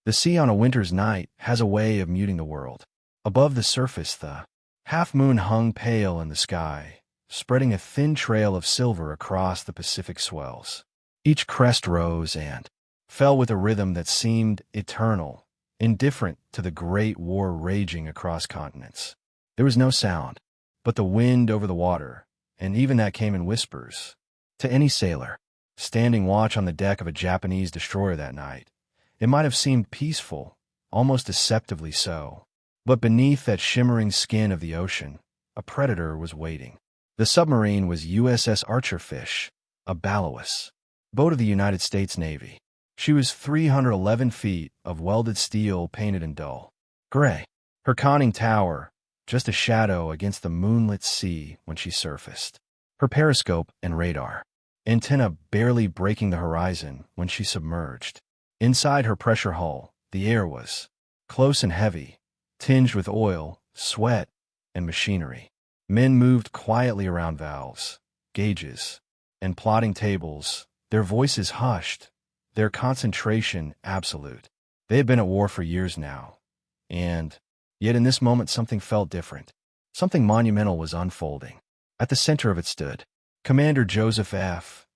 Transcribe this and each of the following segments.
The sea on a winter's night has a way of muting the world. Above the surface, the half-moon hung pale in the sky, spreading a thin trail of silver across the Pacific swells. Each crest rose and fell with a rhythm that seemed eternal, indifferent to the great war raging across continents. There was no sound, but the wind over the water, and even that came in whispers. To any sailor, standing watch on the deck of a Japanese destroyer that night, it might have seemed peaceful, almost deceptively so. But beneath that shimmering skin of the ocean, a predator was waiting. The submarine was USS Archerfish, a ballast boat of the United States Navy. She was 311 feet of welded steel painted in dull gray. Her conning tower, just a shadow against the moonlit sea when she surfaced. Her periscope and radar antenna barely breaking the horizon when she submerged. Inside her pressure hull, the air was close and heavy, tinged with oil, sweat, and machinery. Men moved quietly around valves, gauges, and plotting tables, their voices hushed, their concentration absolute. They had been at war for years now, and yet in this moment something felt different. Something monumental was unfolding. At the center of it stood Commander Joseph F.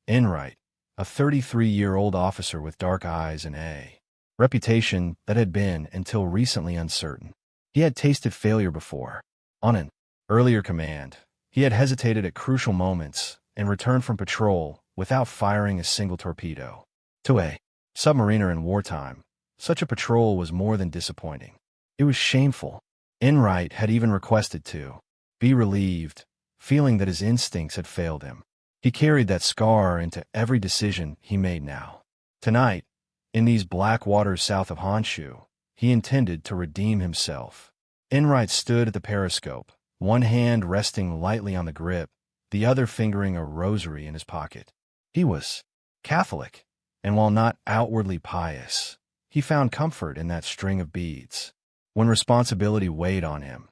Enright, a 33-year-old officer with dark eyes and a reputation that had been, until recently, uncertain. He had tasted failure before. On an earlier command, he had hesitated at crucial moments and returned from patrol without firing a single torpedo. To a submariner in wartime, such a patrol was more than disappointing. It was shameful. Enright had even requested to be relieved, feeling that his instincts had failed him. He carried that scar into every decision he made now. Tonight, in these black waters south of Honshu, he intended to redeem himself. Enright stood at the periscope, one hand resting lightly on the grip, the other fingering a rosary in his pocket. He was Catholic, and while not outwardly pious, he found comfort in that string of beads. When responsibility weighed on him,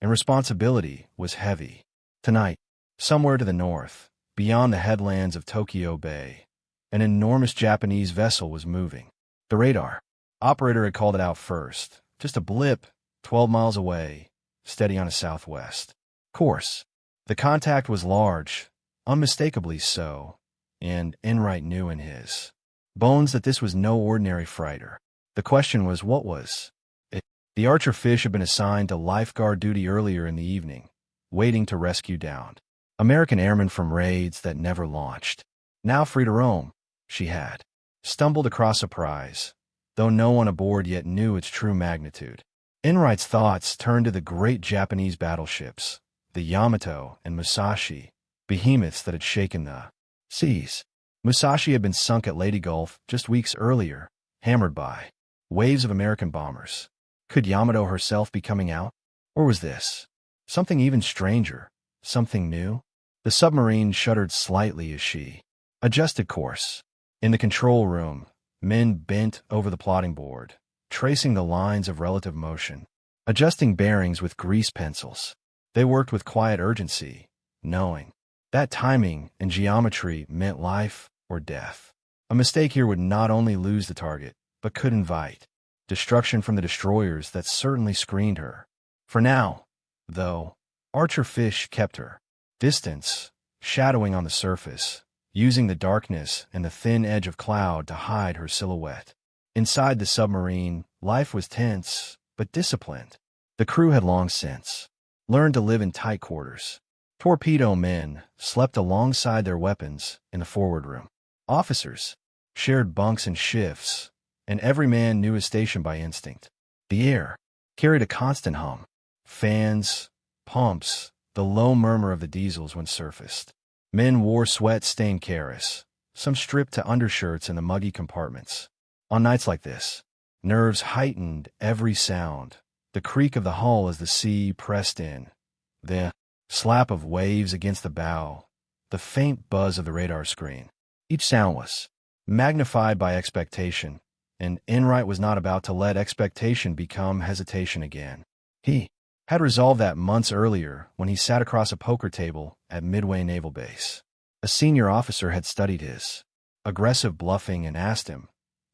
and responsibility was heavy. Tonight, somewhere to the north, beyond the headlands of Tokyo Bay, an enormous Japanese vessel was moving. The radar operator had called it out first, just a blip, 12 miles away, steady on a southwest course. The contact was large, unmistakably so, and Enright knew in his bones that this was no ordinary freighter. The question was, what was it? The Archerfish had been assigned to lifeguard duty earlier in the evening, waiting to rescue downed American airmen from raids that never launched. Now free to roam, she had stumbled across a prize, though no one aboard yet knew its true magnitude. Enright's thoughts turned to the great Japanese battleships, the Yamato and Musashi, behemoths that had shaken the seas. Musashi had been sunk at Leyte Gulf just weeks earlier, hammered by waves of American bombers. Could Yamato herself be coming out? Or was this something even stranger, something new? The submarine shuddered slightly as she adjusted course. In the control room, men bent over the plotting board, tracing the lines of relative motion, adjusting bearings with grease pencils. They worked with quiet urgency, knowing that timing and geometry meant life or death. A mistake here would not only lose the target, but could invite destruction from the destroyers that certainly screened her. For now, though, Archerfish kept her distance, shadowing on the surface, using the darkness and the thin edge of cloud to hide her silhouette. Inside the submarine, life was tense, but disciplined. The crew had long since learned to live in tight quarters. Torpedo men slept alongside their weapons in the forward room. Officers shared bunks and shifts, and every man knew his station by instinct. The air carried a constant hum. Fans, pumps, the low murmur of the diesels when surfaced. Men wore sweat-stained karis, some stripped to undershirts in the muggy compartments. On nights like this, nerves heightened every sound. The creak of the hull as the sea pressed in, the slap of waves against the bow, the faint buzz of the radar screen. Each sound was magnified by expectation, and Enright was not about to let expectation become hesitation again. He had resolved that months earlier when he sat across a poker table at Midway Naval Base. A senior officer had studied his aggressive bluffing and asked him,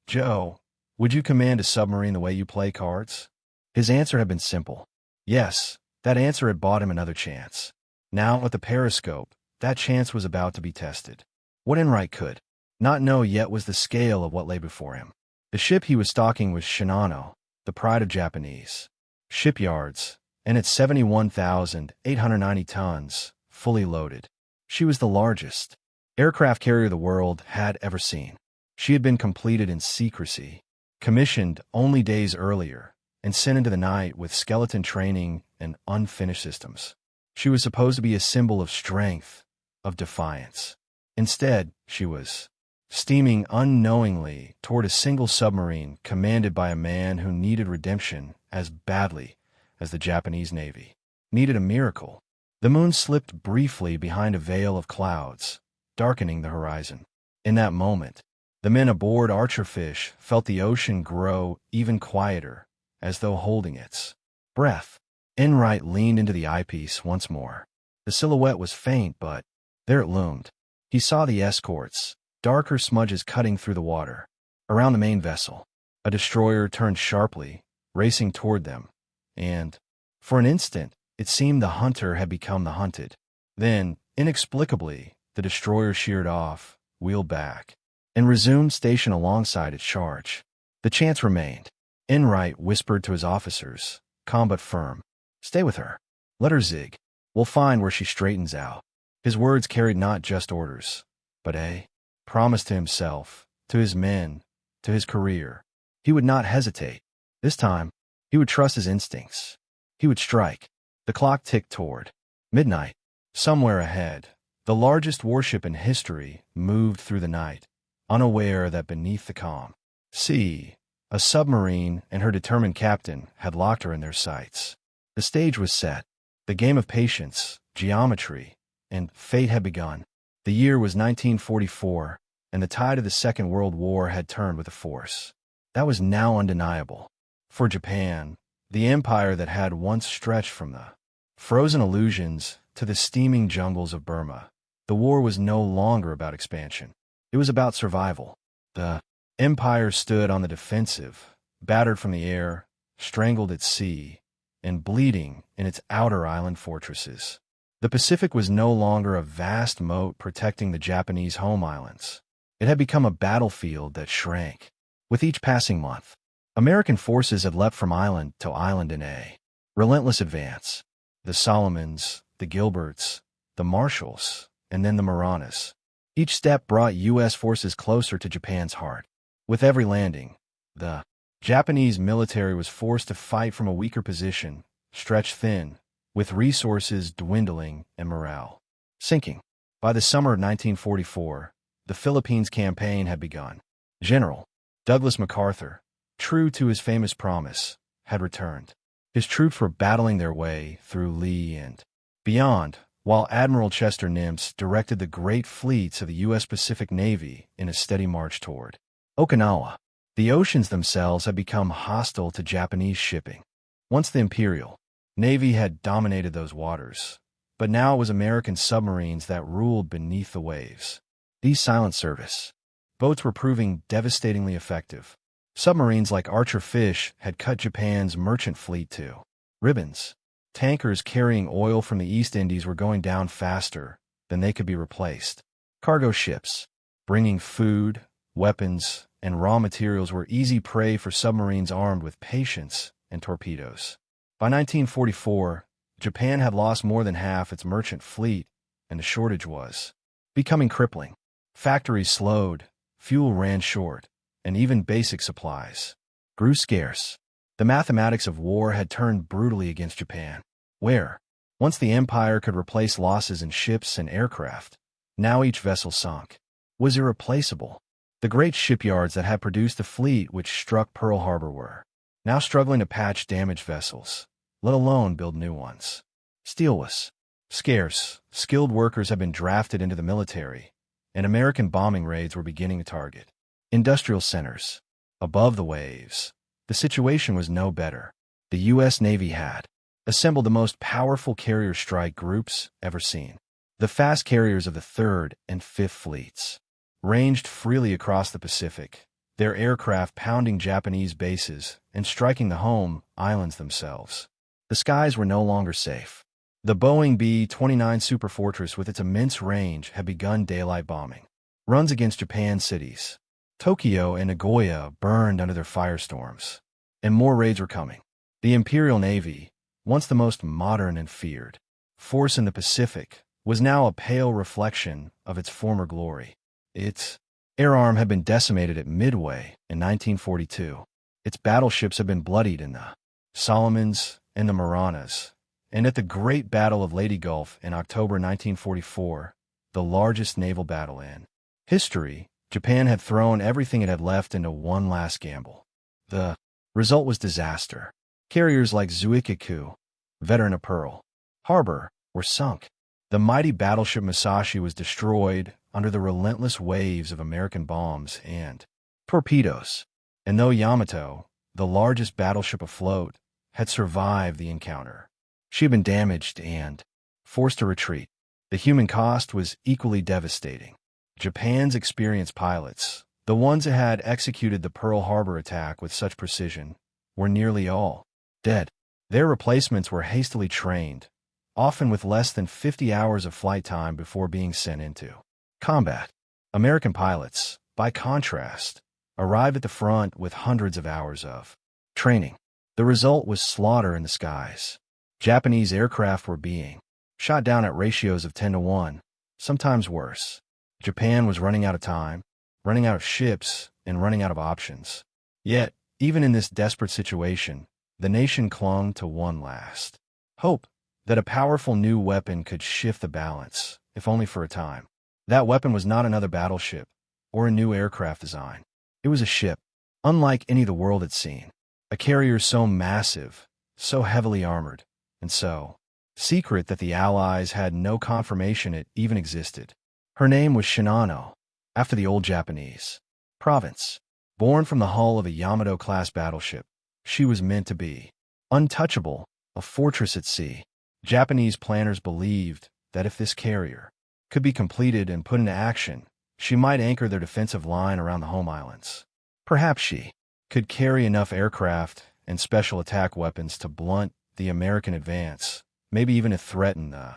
"Joe, Would you command a submarine the way you play cards? His answer had been simple. Yes, that answer had bought him another chance. Now, with the periscope, that chance was about to be tested. What Enright could not know yet was the scale of what lay before him. The ship he was stalking was Shinano, the pride of Japanese shipyards, and its 71,890 tons, fully loaded. She was the largest aircraft carrier the world had ever seen. She had been completed in secrecy, commissioned only days earlier, and sent into the night with skeleton training and unfinished systems. She was supposed to be a symbol of strength, of defiance. Instead, she was steaming unknowingly toward a single submarine commanded by a man who needed redemption as badly as the Japanese Navy needed a miracle. The moon slipped briefly behind a veil of clouds, darkening the horizon. In that moment, the men aboard Archerfish felt the ocean grow even quieter, as though holding its breath. Enright leaned into the eyepiece once more. The silhouette was faint, but there it loomed. He saw the escorts, darker smudges cutting through the water. Around the main vessel, a destroyer turned sharply, racing toward them, and, for an instant, it seemed the hunter had become the hunted. Then, inexplicably, the destroyer sheared off, wheeled back, and resumed station alongside its charge. The chance remained. Enright whispered to his officers, calm but firm, "Stay with her. Let her zig. We'll find where she straightens out." His words carried not just orders, but a promise to himself, to his men, to his career. He would not hesitate. This time, he would trust his instincts. He would strike. The clock ticked toward midnight. Somewhere ahead, the largest warship in history moved through the night, unaware that beneath the calm sea, a submarine and her determined captain had locked her in their sights. The stage was set. The game of patience, geometry, and fate had begun. The year was 1944, and the tide of the Second World War had turned with a force that was now undeniable. For Japan, the empire that had once stretched from the frozen illusions to the steaming jungles of Burma, the war was no longer about expansion. It was about survival. The empire stood on the defensive, battered from the air, strangled at sea, and bleeding in its outer island fortresses. The Pacific was no longer a vast moat protecting the Japanese home islands. It had become a battlefield that shrank. With each passing month, American forces had leapt from island to island in a relentless advance. The Solomons, the Gilberts, the Marshalls, and then the Maranas. Each step brought U.S. forces closer to Japan's heart. With every landing, the Japanese military was forced to fight from a weaker position, stretched thin, with resources dwindling and morale sinking. By the summer of 1944, the Philippines campaign had begun. General Douglas MacArthur, true to his famous promise, had returned. His troops were battling their way through Lee and beyond, while Admiral Chester Nimitz directed the great fleets of the U.S. Pacific Navy in a steady march toward Okinawa. The oceans themselves had become hostile to Japanese shipping. Once the Imperial Navy had dominated those waters, but now it was American submarines that ruled beneath the waves. These silent service boats were proving devastatingly effective. Submarines like Archerfish had cut Japan's merchant fleet to ribbons. Tankers carrying oil from the East Indies were going down faster than they could be replaced. Cargo ships, bringing food, weapons, and raw materials were easy prey for submarines armed with patience and torpedoes. By 1944, Japan had lost more than half its merchant fleet, and the shortage was becoming crippling. Factories slowed, fuel ran short, and even basic supplies grew scarce. The mathematics of war had turned brutally against Japan. Where, once the empire could replace losses in ships and aircraft, now each vessel sunk was irreplaceable. The great shipyards that had produced the fleet which struck Pearl Harbor were now struggling to patch damaged vessels, let alone build new ones. Steel was scarce, skilled workers had been drafted into the military, and American bombing raids were beginning to target industrial centers. Above the waves, the situation was no better. The U.S. Navy had assembled the most powerful carrier strike groups ever seen. The fast carriers of the 3rd and 5th Fleets ranged freely across the Pacific, their aircraft pounding Japanese bases and striking the home islands themselves. The skies were no longer safe. The Boeing B-29 Superfortress with its immense range had begun daylight bombing. Runs against Japan cities. Tokyo and Nagoya burned under their firestorms. And more raids were coming. The Imperial Navy, once the most modern and feared force in the Pacific, was now a pale reflection of its former glory. Its air arm had been decimated at Midway in 1942. Its battleships had been bloodied in the Solomons and the Marianas, and at the Great Battle of Leyte Gulf in October 1944, the largest naval battle in history, Japan had thrown everything it had left into one last gamble. The result was disaster. Carriers like Zuikaku, veteran of Pearl Harbor, were sunk. The mighty battleship Musashi was destroyed under the relentless waves of American bombs and torpedoes. And though Yamato, the largest battleship afloat, had survived the encounter, she had been damaged and forced to retreat. The human cost was equally devastating. Japan's experienced pilots, the ones that had executed the Pearl Harbor attack with such precision, were nearly all dead. Their replacements were hastily trained, often with less than 50 hours of flight time before being sent into combat. American pilots, by contrast, arrived at the front with hundreds of hours of training. The result was slaughter in the skies. Japanese aircraft were being shot down at ratios of 10-1, sometimes worse. Japan was running out of time, running out of ships, and running out of options. Yet, even in this desperate situation, the nation clung to one last hope, that a powerful new weapon could shift the balance, if only for a time. That weapon was not another battleship or a new aircraft design. It was a ship, unlike any the world had seen. A carrier so massive, so heavily armored, and so secret that the Allies had no confirmation it even existed. Her name was Shinano, after the old Japanese province. Born from the hull of a Yamato-class battleship, she was meant to be untouchable, a fortress at sea. Japanese planners believed that if this carrier could be completed and put into action, she might anchor their defensive line around the home islands. Perhaps she could carry enough aircraft and special attack weapons to blunt the American advance, maybe even to threaten the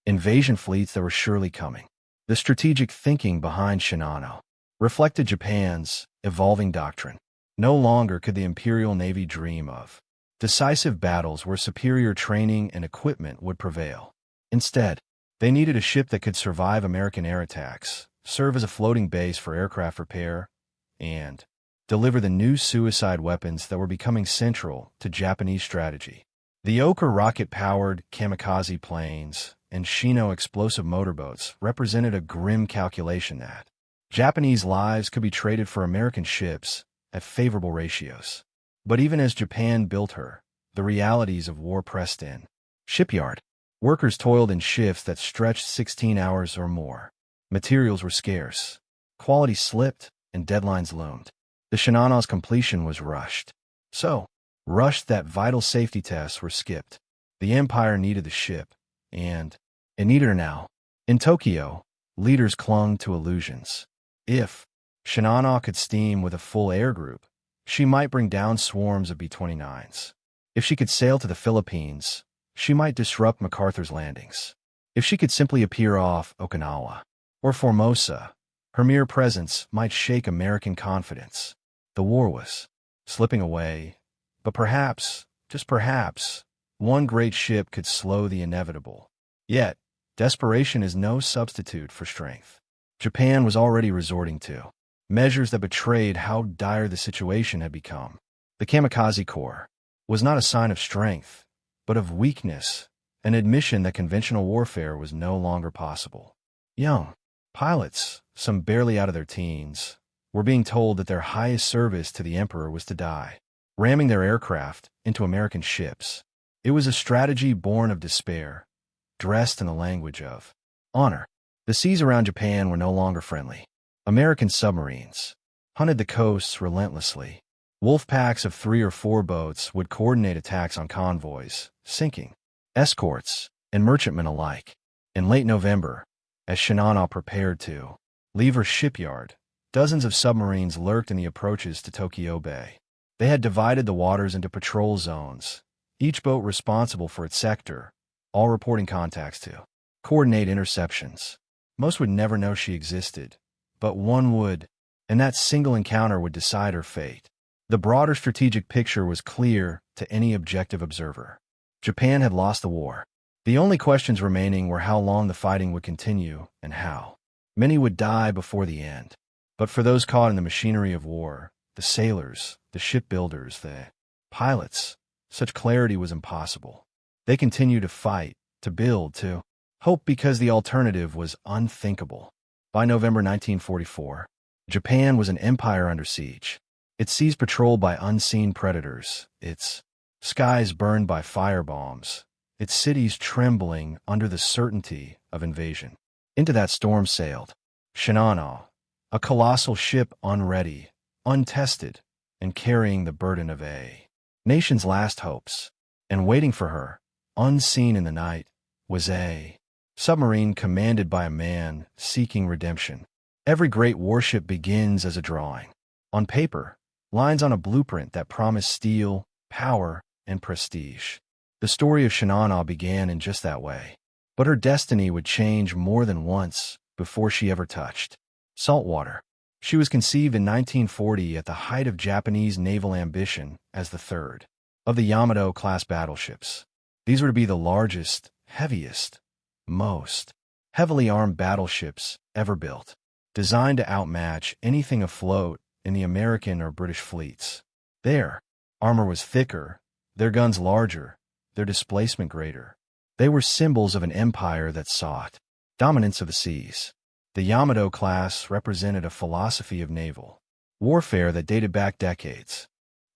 invasion fleets that were surely coming. The strategic thinking behind Shinano reflected Japan's evolving doctrine. No longer could the Imperial Navy dream of decisive battles where superior training and equipment would prevail. Instead, they needed a ship that could survive American air attacks, serve as a floating base for aircraft repair, and deliver the new suicide weapons that were becoming central to Japanese strategy. The Oka rocket-powered kamikaze planes and Shino explosive motorboats represented a grim calculation that Japanese lives could be traded for American ships at favorable ratios. But even as Japan built her, the realities of war pressed in. Shipyard. Workers toiled in shifts that stretched 16 hours or more. Materials were scarce. Quality slipped, and deadlines loomed. The Shinano's completion was rushed. So rushed that vital safety tests were skipped. The Empire needed the ship, and it needed her now. In Tokyo, leaders clung to illusions. If Shinano could steam with a full air group, she might bring down swarms of B-29s. If she could sail to the Philippines, she might disrupt MacArthur's landings. If she could simply appear off Okinawa or Formosa, her mere presence might shake American confidence. The war was slipping away, but perhaps, just perhaps, one great ship could slow the inevitable. Yet, desperation is no substitute for strength. Japan was already resorting to measures that betrayed how dire the situation had become. The Kamikaze Corps was not a sign of strength, but of weakness, an admission that conventional warfare was no longer possible. Young pilots, some barely out of their teens, were being told that their highest service to the emperor was to die, ramming their aircraft into American ships. It was a strategy born of despair, dressed in the language of honor. The seas around Japan were no longer friendly. American submarines hunted the coasts relentlessly. Wolf packs of 3 or 4 boats would coordinate attacks on convoys, sinking escorts and merchantmen alike. In late November, as Shinano prepared to leave her shipyard, Dozens of submarines lurked in the approaches to Tokyo Bay. They had divided the waters into patrol zones, each boat responsible for its sector, all reporting contacts to coordinate interceptions. Most would never know she existed, but one would, and that single encounter would decide her fate. The broader strategic picture was clear to any objective observer. Japan had lost the war. The only questions remaining were how long the fighting would continue and how many would die before the end. But for those caught in the machinery of war, the sailors, the shipbuilders, the pilots, such clarity was impossible. They continued to fight, to build, to hope because the alternative was unthinkable. By November 1944, Japan was an empire under siege. Its seas patrolled by unseen predators, its skies burned by firebombs, its cities trembling under the certainty of invasion. Into that storm sailed Shinano, a colossal ship unready, untested, and carrying the burden of a nation's last hopes. And waiting for her, unseen in the night, was a submarine commanded by a man seeking redemption. Every great warship begins as a drawing. On paper, lines on a blueprint that promise steel, power, and prestige. The story of Shinano began in just that way. But her destiny would change more than once before she ever touched saltwater. She was conceived in 1940 at the height of Japanese naval ambition as the third of the Yamato-class battleships. These were to be the largest, heaviest, most heavily armed battleships ever built, designed to outmatch anything afloat in the American or British fleets. Their armor was thicker, their guns larger, their displacement greater. They were symbols of an empire that sought dominance of the seas. The Yamato class represented a philosophy of naval warfare that dated back decades.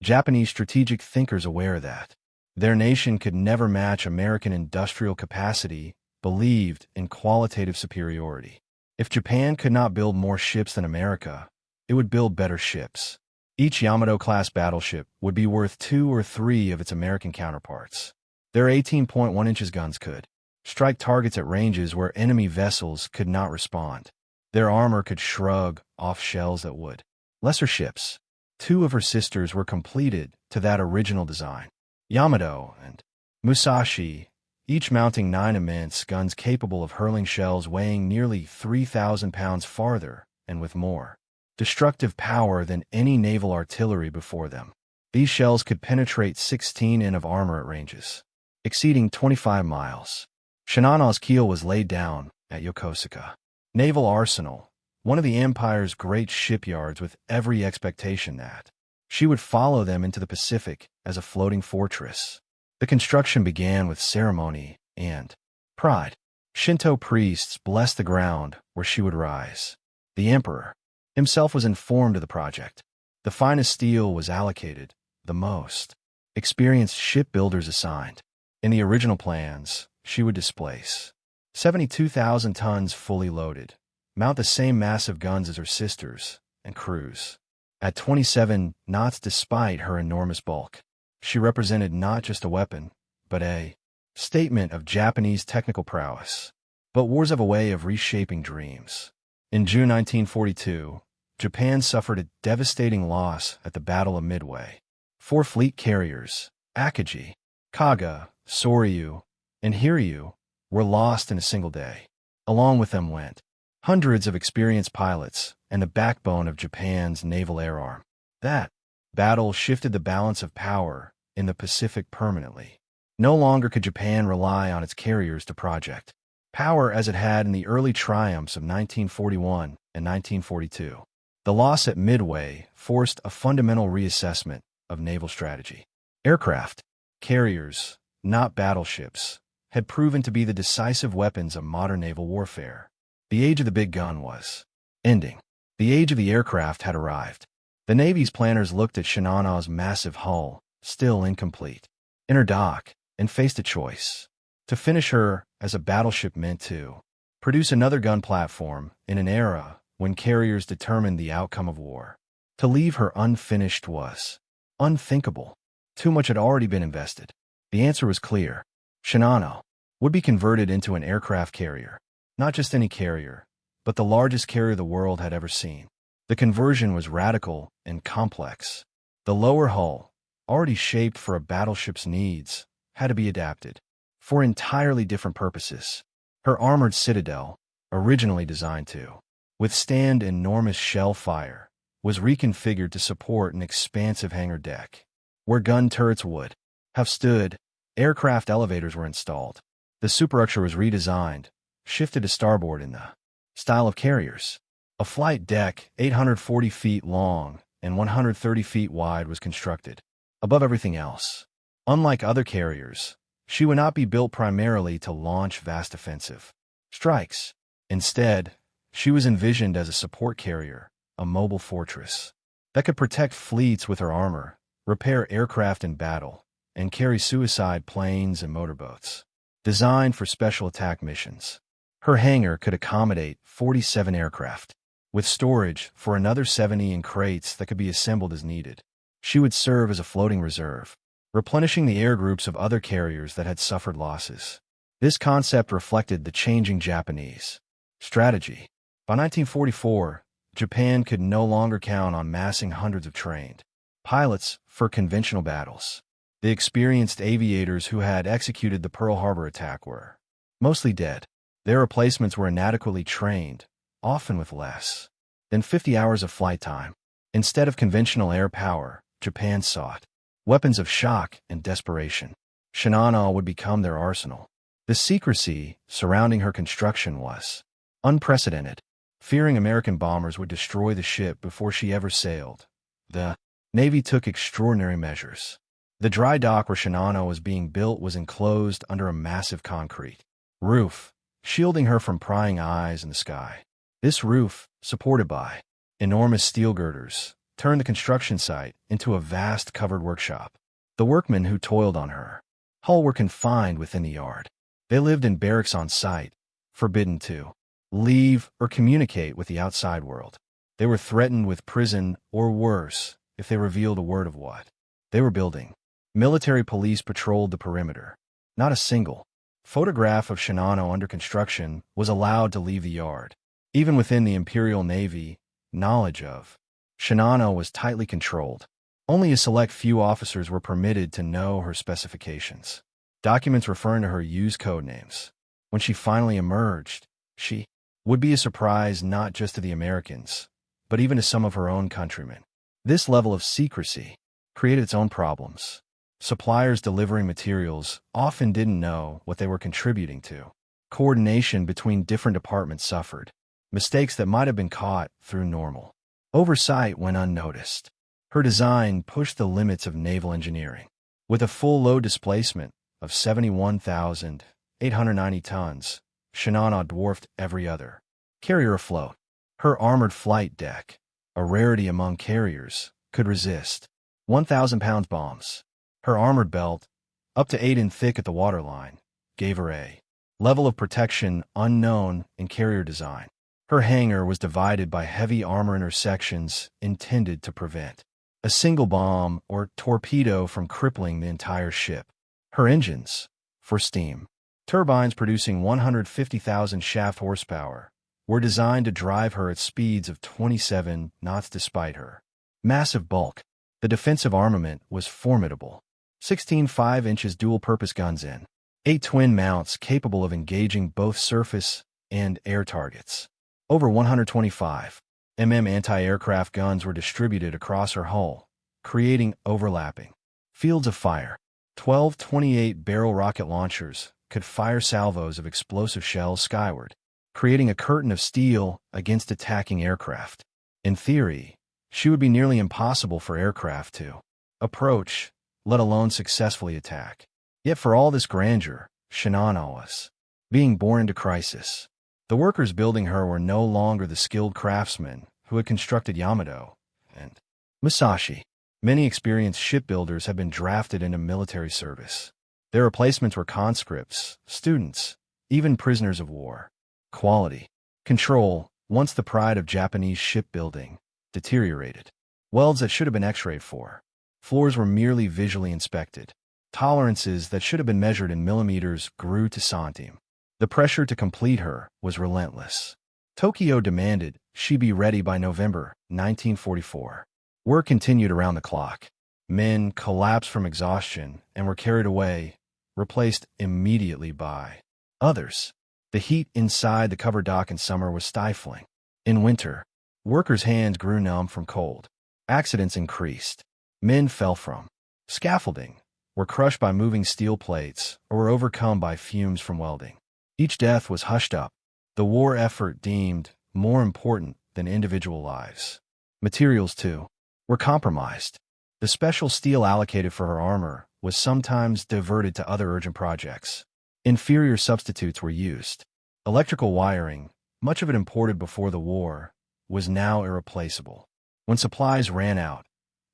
Japanese strategic thinkers aware that their nation could never match American industrial capacity believed in qualitative superiority. If Japan could not build more ships than America, it would build better ships. Each Yamato-class battleship would be worth 2 or 3 of its American counterparts. Their 18.1 inches guns could strike targets at ranges where enemy vessels could not respond. Their armor could shrug off shells that would. Lesser ships, 2 of her sisters, were completed to that original design. Yamato and Musashi, each mounting 9 immense guns capable of hurling shells weighing nearly 3,000 pounds farther and with more destructive power than any naval artillery before them. These shells could penetrate 16 in of armor at ranges exceeding 25 miles. Shinano's keel was laid down at Yokosuka Naval Arsenal, one of the Empire's great shipyards, with every expectation that she would follow them into the Pacific as a floating fortress. The construction began with ceremony and pride. Shinto priests blessed the ground where she would rise. The emperor himself was informed of the project. The finest steel was allocated, the most experienced shipbuilders assigned. In the original plans, she would displace 72,000 tons fully loaded, mount the same massive guns as her sisters, and cruise at 27 knots despite her enormous bulk. She represented not just a weapon, but a statement of Japanese technical prowess. But wars have a way of reshaping dreams. In June 1942, Japan suffered a devastating loss at the Battle of Midway. 4 fleet carriers, Akagi, Kaga, Soryu, and Hiryu, were lost in a single day. Along with them went hundreds of experienced pilots and the backbone of Japan's naval air arm. That battle shifted the balance of power in the Pacific permanently. No longer could Japan rely on its carriers to project power as it had in the early triumphs of 1941 and 1942. The loss at Midway forced a fundamental reassessment of naval strategy. Aircraft carriers, not battleships, had proven to be the decisive weapons of modern naval warfare. The age of the big gun was ending. The age of the aircraft had arrived. The Navy's planners looked at Shinano's massive hull, still incomplete, in her dock, and faced a choice: to finish her as a battleship meant to produce another gun platform in an era when carriers determined the outcome of war. To leave her unfinished was unthinkable. Too much had already been invested. The answer was clear. Shinano would be converted into an aircraft carrier. Not just any carrier, but the largest carrier the world had ever seen. The conversion was radical and complex. The lower hull, already shaped for a battleship's needs, had to be adapted for entirely different purposes. Her armored citadel, originally designed to withstand enormous shell fire, was reconfigured to support an expansive hangar deck. Where gun turrets would have stood, aircraft elevators were installed. The superstructure was redesigned, shifted to starboard in the style of carriers. A flight deck 840 feet long and 130 feet wide was constructed. Above everything else, unlike other carriers, she would not be built primarily to launch vast offensive strikes. Instead, she was envisioned as a support carrier, a mobile fortress that could protect fleets with her armor, repair aircraft in battle, and carry suicide planes and motorboats. Designed for special attack missions, her hangar could accommodate 47 aircraft, with storage for another 70 in crates that could be assembled as needed. She would serve as a floating reserve, replenishing the air groups of other carriers that had suffered losses. This concept reflected the changing Japanese strategy. By 1944, Japan could no longer count on massing hundreds of trained pilots for conventional battles. The experienced aviators who had executed the Pearl Harbor attack were mostly dead. Their replacements were inadequately trained, often with less than 50 hours of flight time. Instead of conventional air power, Japan sought weapons of shock and desperation. Shinano would become their arsenal. The secrecy surrounding her construction was unprecedented. Fearing American bombers would destroy the ship before she ever sailed, the Navy took extraordinary measures. The dry dock where Shinano was being built was enclosed under a massive concrete roof, shielding her from prying eyes in the sky. This roof, supported by enormous steel girders, turned the construction site into a vast covered workshop. The workmen who toiled on her hull were confined within the yard. They lived in barracks on site, forbidden to leave or communicate with the outside world. They were threatened with prison or worse if they revealed a word of what they were building. Military police patrolled the perimeter. Not a single photograph of Shinano under construction was allowed to leave the yard. Even within the Imperial Navy, knowledge of Shinano was tightly controlled. Only a select few officers were permitted to know her specifications. Documents referring to her used code names. When she finally emerged, she would be a surprise not just to the Americans, but even to some of her own countrymen. This level of secrecy created its own problems. Suppliers delivering materials often didn't know what they were contributing to. Coordination between different departments suffered. Mistakes that might have been caught through normal oversight went unnoticed. Her design pushed the limits of naval engineering. With a full load displacement of 71,890 tons, Shinano dwarfed every other carrier afloat. Her armored flight deck, a rarity among carriers, could resist 1,000-pound bombs. Her armored belt, up to 8 in thick at the waterline, gave her a level of protection unknown in carrier design. Her hangar was divided by heavy armor intersections intended to prevent a single bomb or torpedo from crippling the entire ship. Her engines, for steam turbines producing 150,000 shaft horsepower, were designed to drive her at speeds of 27 knots despite her massive bulk. The defensive armament was formidable. 16 5-inch dual-purpose guns in 8 twin mounts capable of engaging both surface and air targets. Over 125 mm anti-aircraft guns were distributed across her hull, creating overlapping fields of fire. 12 28-barrel rocket launchers could fire salvos of explosive shells skyward, creating a curtain of steel against attacking aircraft. In theory, she would be nearly impossible for aircraft to approach, let alone successfully attack. Yet for all this grandeur, Shinano was being born into crisis. The workers building her were no longer the skilled craftsmen who had constructed Yamato and Musashi. Many experienced shipbuilders had been drafted into military service. Their replacements were conscripts, students, even prisoners of war. Quality control, once the pride of Japanese shipbuilding, deteriorated. Welds that should have been x-rayed for. Floors were merely visually inspected. Tolerances that should have been measured in millimeters grew to centime. The pressure to complete her was relentless. Tokyo demanded she'd be ready by November 1944. Work continued around the clock. Men collapsed from exhaustion and were carried away, replaced immediately by others. The heat inside the covered dock in summer was stifling. In winter, workers' hands grew numb from cold. Accidents increased. Men fell from scaffolding, were crushed by moving steel plates, or were overcome by fumes from welding. Each death was hushed up, the war effort deemed more important than individual lives. Materials, too, were compromised. The special steel allocated for her armor was sometimes diverted to other urgent projects. Inferior substitutes were used. Electrical wiring, much of it imported before the war, was now irreplaceable. When supplies ran out,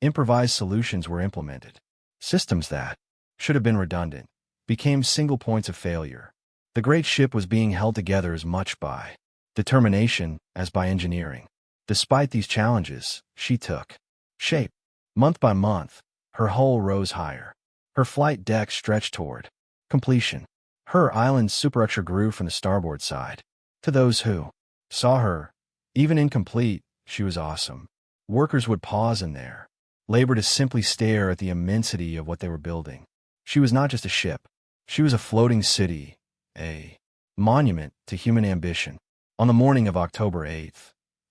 improvised solutions were implemented. Systems that should have been redundant became single points of failure. The great ship was being held together as much by determination as by engineering. Despite these challenges, she took shape. Month by month, her hull rose higher. Her flight deck stretched toward completion. Her island superstructure grew from the starboard side. To those who saw her, even incomplete, she was awesome. Workers would pause in their labor to simply stare at the immensity of what they were building. She was not just a ship. She was a floating city, a monument to human ambition. On the morning of October 8,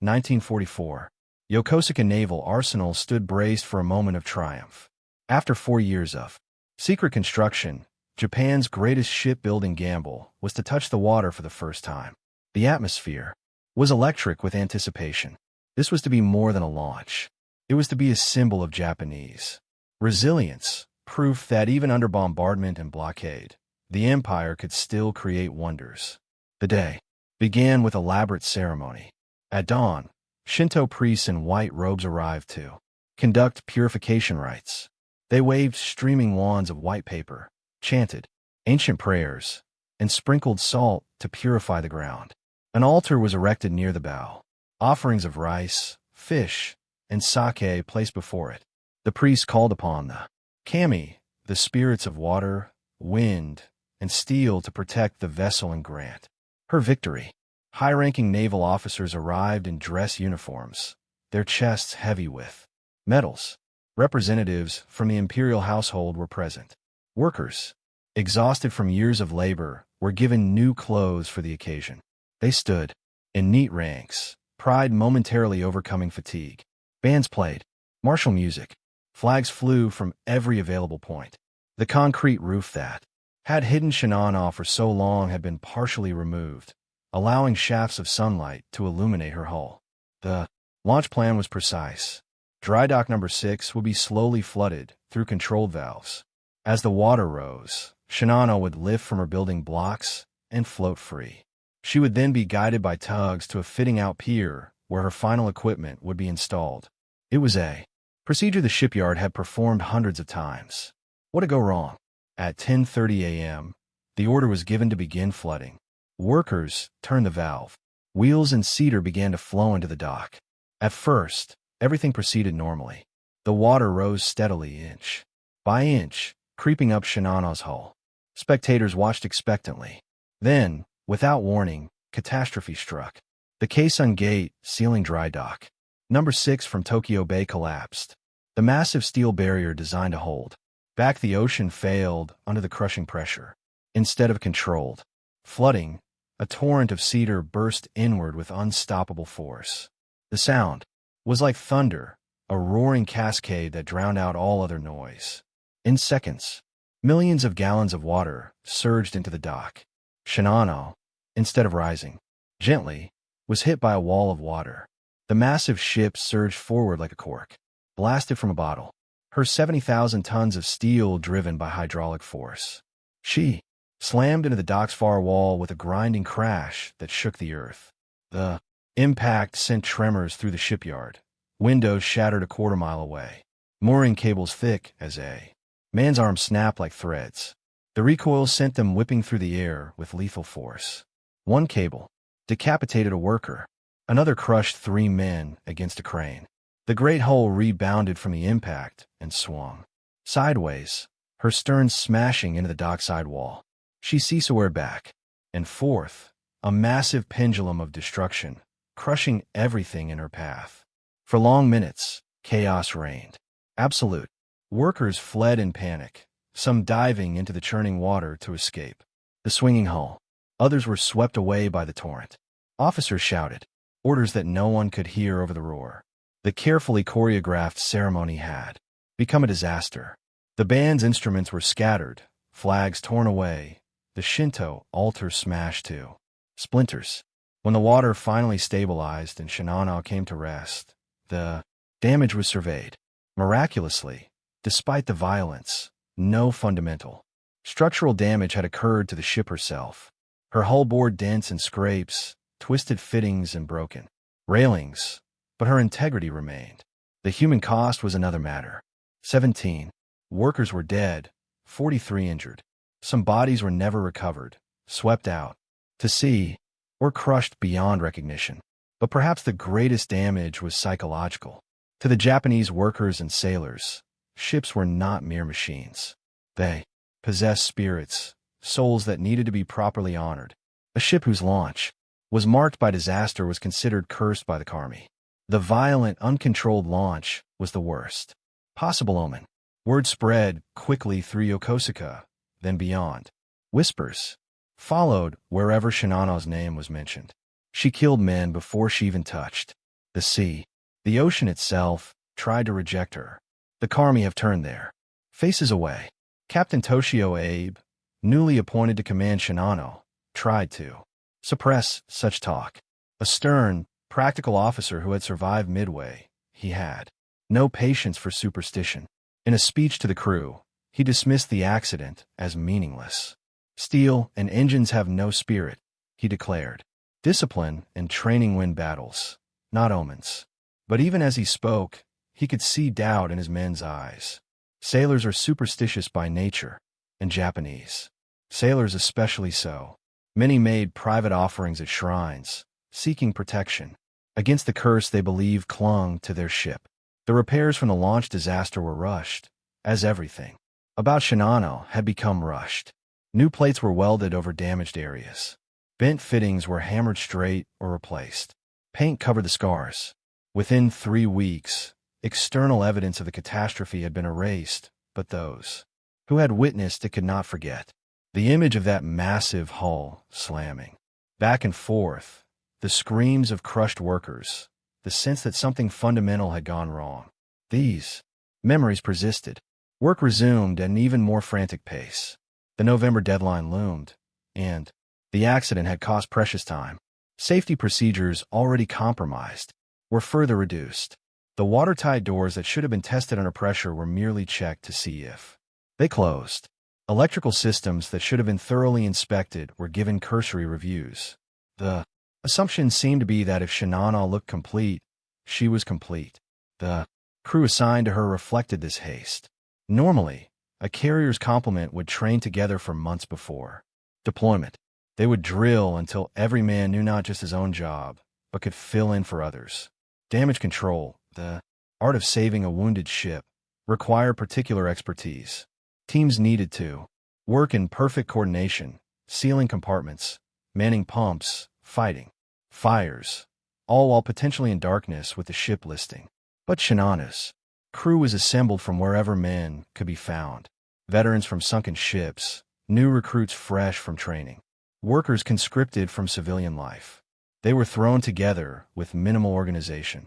1944, Yokosuka Naval Arsenal stood braced for a moment of triumph. After 4 years of secret construction, Japan's greatest shipbuilding gamble was to touch the water for the first time. The atmosphere was electric with anticipation. This was to be more than a launch. It was to be a symbol of Japanese resilience, proof that even under bombardment and blockade, the empire could still create wonders. The day began with elaborate ceremony. At dawn, Shinto priests in white robes arrived to conduct purification rites. They waved streaming wands of white paper, chanted ancient prayers, and sprinkled salt to purify the ground. An altar was erected near the bow. Offerings of rice, fish, and sake placed before it. The priests called upon the kami, the spirits of water, wind, and steel to protect the vessel and grant her victory. High-ranking naval officers arrived in dress uniforms, their chests heavy with medals. Representatives from the imperial household were present. Workers, exhausted from years of labor, were given new clothes for the occasion. They stood in neat ranks, pride momentarily overcoming fatigue. Bands played martial music. Flags flew from every available point. The concrete roof that had hidden Shinano for so long had been partially removed, allowing shafts of sunlight to illuminate her hull. The launch plan was precise. Dry dock number 6 would be slowly flooded through controlled valves. As the water rose, Shinano would lift from her building blocks and float free. She would then be guided by tugs to a fitting-out pier where her final equipment would be installed. It was a procedure the shipyard had performed hundreds of times. What could go wrong? At 10:30 a.m., the order was given to begin flooding. Workers turned the valve. Wheels and cedar began to flow into the dock. At first, everything proceeded normally. The water rose steadily inch by inch, creeping up Shinano's hull. Spectators watched expectantly. Then, without warning, catastrophe struck. The Keisun Gate, sealing dry dock number 6 from Tokyo Bay collapsed. The massive steel barrier designed to hold back the ocean failed under the crushing pressure. Instead of controlled flooding, a torrent of cedar burst inward with unstoppable force. The sound was like thunder, a roaring cascade that drowned out all other noise. In seconds, millions of gallons of water surged into the dock. Shinano, instead of rising gently, was hit by a wall of water. The massive ship surged forward like a cork, blasted from a bottle, her 70,000 tons of steel driven by hydraulic force. She slammed into the dock's far wall with a grinding crash that shook the earth. The impact sent tremors through the shipyard. Windows shattered a quarter-mile away. Mooring cables thick as a man's arm snapped like threads. The recoil sent them whipping through the air with lethal force. One cable decapitated a worker. Another crushed 3 men against a crane. The great hull rebounded from the impact and swung sideways, her stern smashing into the dockside wall. She seesawed back and forth, a massive pendulum of destruction, crushing everything in her path. For long minutes, chaos reigned. Absolute. Workers fled in panic, some diving into the churning water to escape the swinging hull. Others were swept away by the torrent. Officers shouted, orders that no one could hear over the roar. The carefully choreographed ceremony had become a disaster. The band's instruments were scattered, flags torn away, the Shinto altar smashed to splinters. When the water finally stabilized and Shinano came to rest, the damage was surveyed. Miraculously, despite the violence, no fundamental structural damage had occurred to the ship herself. Her hull bore dents and scrapes, twisted fittings and broken railings, but her integrity remained. The human cost was another matter. 17 workers were dead, 43 injured. Some bodies were never recovered, swept out to sea, or crushed beyond recognition. But perhaps the greatest damage was psychological. To the Japanese workers and sailors, ships were not mere machines. They possessed spirits, souls that needed to be properly honored. A ship whose launch was marked by disaster was considered cursed by the Kami. The violent, uncontrolled launch was the worst possible omen. Word spread quickly through Yokosuka, then beyond. Whispers followed wherever Shinano's name was mentioned. She killed men before she even touched the sea. The ocean itself tried to reject her. The Kami have turned their faces away. Captain Toshio Abe, newly appointed to command Shinano, tried to suppress such talk. A stern, practical officer who had survived Midway, he had no patience for superstition. In a speech to the crew, he dismissed the accident as meaningless. Steel and engines have no spirit, he declared. Discipline and training win battles, not omens. But even as he spoke, he could see doubt in his men's eyes. Sailors are superstitious by nature, and Japanese sailors especially so. Many made private offerings at shrines, seeking protection against the curse they believed clung to their ship. The repairs from the launch disaster were rushed, as everything about Shinano had become rushed. New plates were welded over damaged areas. Bent fittings were hammered straight or replaced. Paint covered the scars. Within 3 weeks, external evidence of the catastrophe had been erased, but those who had witnessed it could not forget. The image of that massive hull slamming back and forth, the screams of crushed workers, the sense that something fundamental had gone wrong. These memories persisted. Work resumed at an even more frantic pace. The November deadline loomed, and the accident had cost precious time. Safety procedures, already compromised, were further reduced. The watertight doors that should have been tested under pressure were merely checked to see if they closed. Electrical systems that should have been thoroughly inspected were given cursory reviews. The assumption seemed to be that if Shinano looked complete, she was complete. The crew assigned to her reflected this haste. Normally, a carrier's complement would train together for months before deployment. They would drill until every man knew not just his own job, but could fill in for others. Damage control, the art of saving a wounded ship, required particular expertise. Teams needed to work in perfect coordination, sealing compartments, manning pumps, fighting fires, all while potentially in darkness with the ship listing. But Shinano's crew was assembled from wherever men could be found. Veterans from sunken ships, new recruits fresh from training, workers conscripted from civilian life. They were thrown together with minimal organization.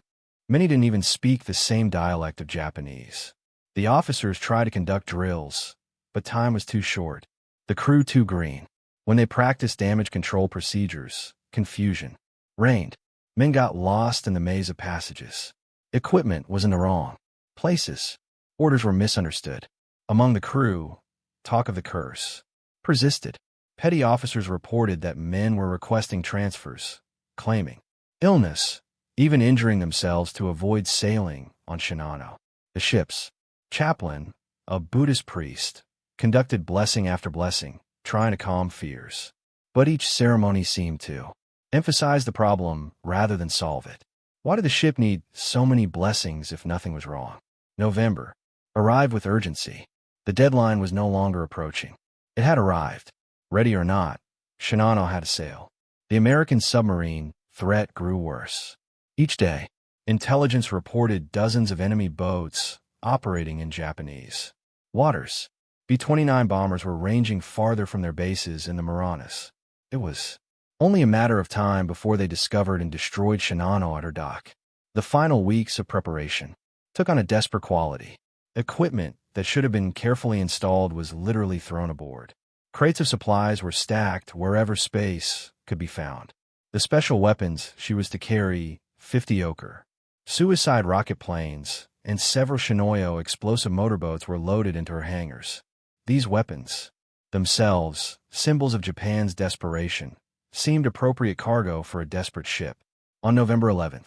Many didn't even speak the same dialect of Japanese. The officers tried to conduct drills, but time was too short. The crew too green. When they practiced damage control procedures, confusion reigned. Men got lost in the maze of passages. Equipment was in the wrong places. Orders were misunderstood. Among the crew, talk of the curse persisted. Petty officers reported that men were requesting transfers, claiming illness, even injuring themselves to avoid sailing on Shinano. The ship's chaplain, a Buddhist priest, conducted blessing after blessing, trying to calm fears. But each ceremony seemed to emphasize the problem rather than solve it. Why did the ship need so many blessings if nothing was wrong? November arrived with urgency. The deadline was no longer approaching. It had arrived. Ready or not, Shinano had to sail. The American submarine, threat grew worse. Each day, intelligence reported dozens of enemy boats operating in Japanese waters. B-29 bombers were ranging farther from their bases in the Marianas. It was only a matter of time before they discovered and destroyed Shinano at her dock. The final weeks of preparation took on a desperate quality. Equipment that should have been carefully installed was literally thrown aboard. Crates of supplies were stacked wherever space could be found. The special weapons she was to carry, 50 Oker suicide rocket planes, and several Shinoyo explosive motorboats were loaded into her hangars. These weapons, themselves symbols of Japan's desperation, seemed appropriate cargo for a desperate ship. On November 11,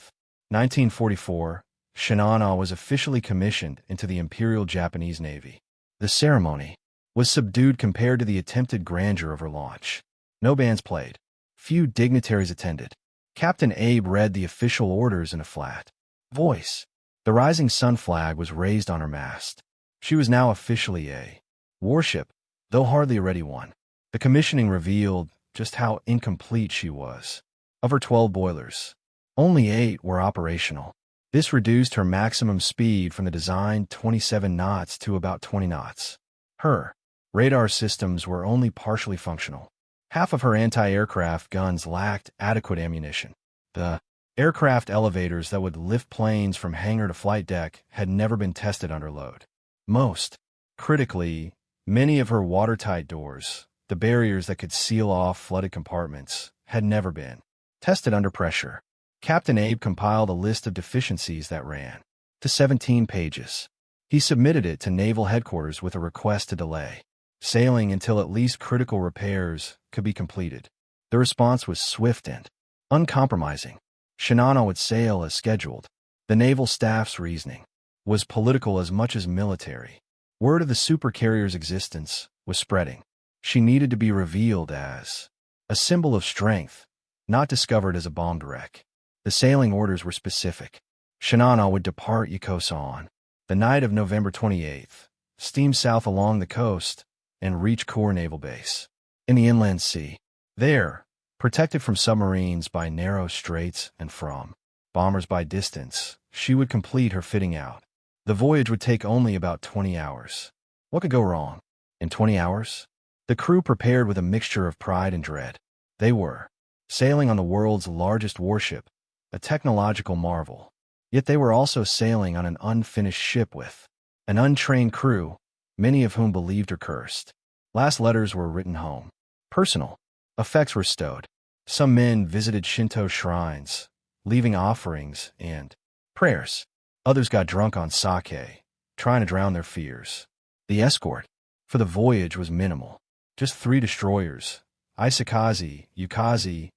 1944, Shinano was officially commissioned into the Imperial Japanese Navy. The ceremony was subdued compared to the attempted grandeur of her launch. No bands played. Few dignitaries attended. Captain Abe read the official orders in a flat voice. The rising sun flag was raised on her mast. She was now officially a warship, though hardly a ready one. The commissioning revealed just how incomplete she was. Of her 12 boilers, only 8 were operational. This reduced her maximum speed from the designed 27 knots to about 20 knots. Her radar systems were only partially functional. Half of her anti-aircraft guns lacked adequate ammunition. The aircraft elevators that would lift planes from hangar to flight deck had never been tested under load. Most critically, many of her watertight doors, the barriers that could seal off flooded compartments, had never been tested under pressure. Captain Abe compiled a list of deficiencies that ran to 17 pages. He submitted it to Naval Headquarters with a request to delay sailing until at least critical repairs could be completed. The response was swift and uncompromising. Shinano would sail as scheduled. The naval staff's reasoning was political as much as military. Word of the supercarrier's existence was spreading. She needed to be revealed as a symbol of strength, not discovered as a bombed wreck. The sailing orders were specific. Shinano would depart Yokosuka on the night of November 28th, steam south along the coast, and reach Core Naval Base in the Inland Sea. There, protected from submarines by narrow straits and from bombers by distance, she would complete her fitting out. The voyage would take only about 20 hours. What could go wrong? In 20 hours? The crew prepared with a mixture of pride and dread. They were sailing on the world's largest warship, a technological marvel. Yet they were also sailing on an unfinished ship with an untrained crew, many of whom believed her cursed. Last letters were written home. Personal effects were stowed. Some men visited Shinto shrines, leaving offerings and prayers. Others got drunk on sake, trying to drown their fears. The escort for the voyage was minimal. Just 3 destroyers, Isakaze, Yukaze,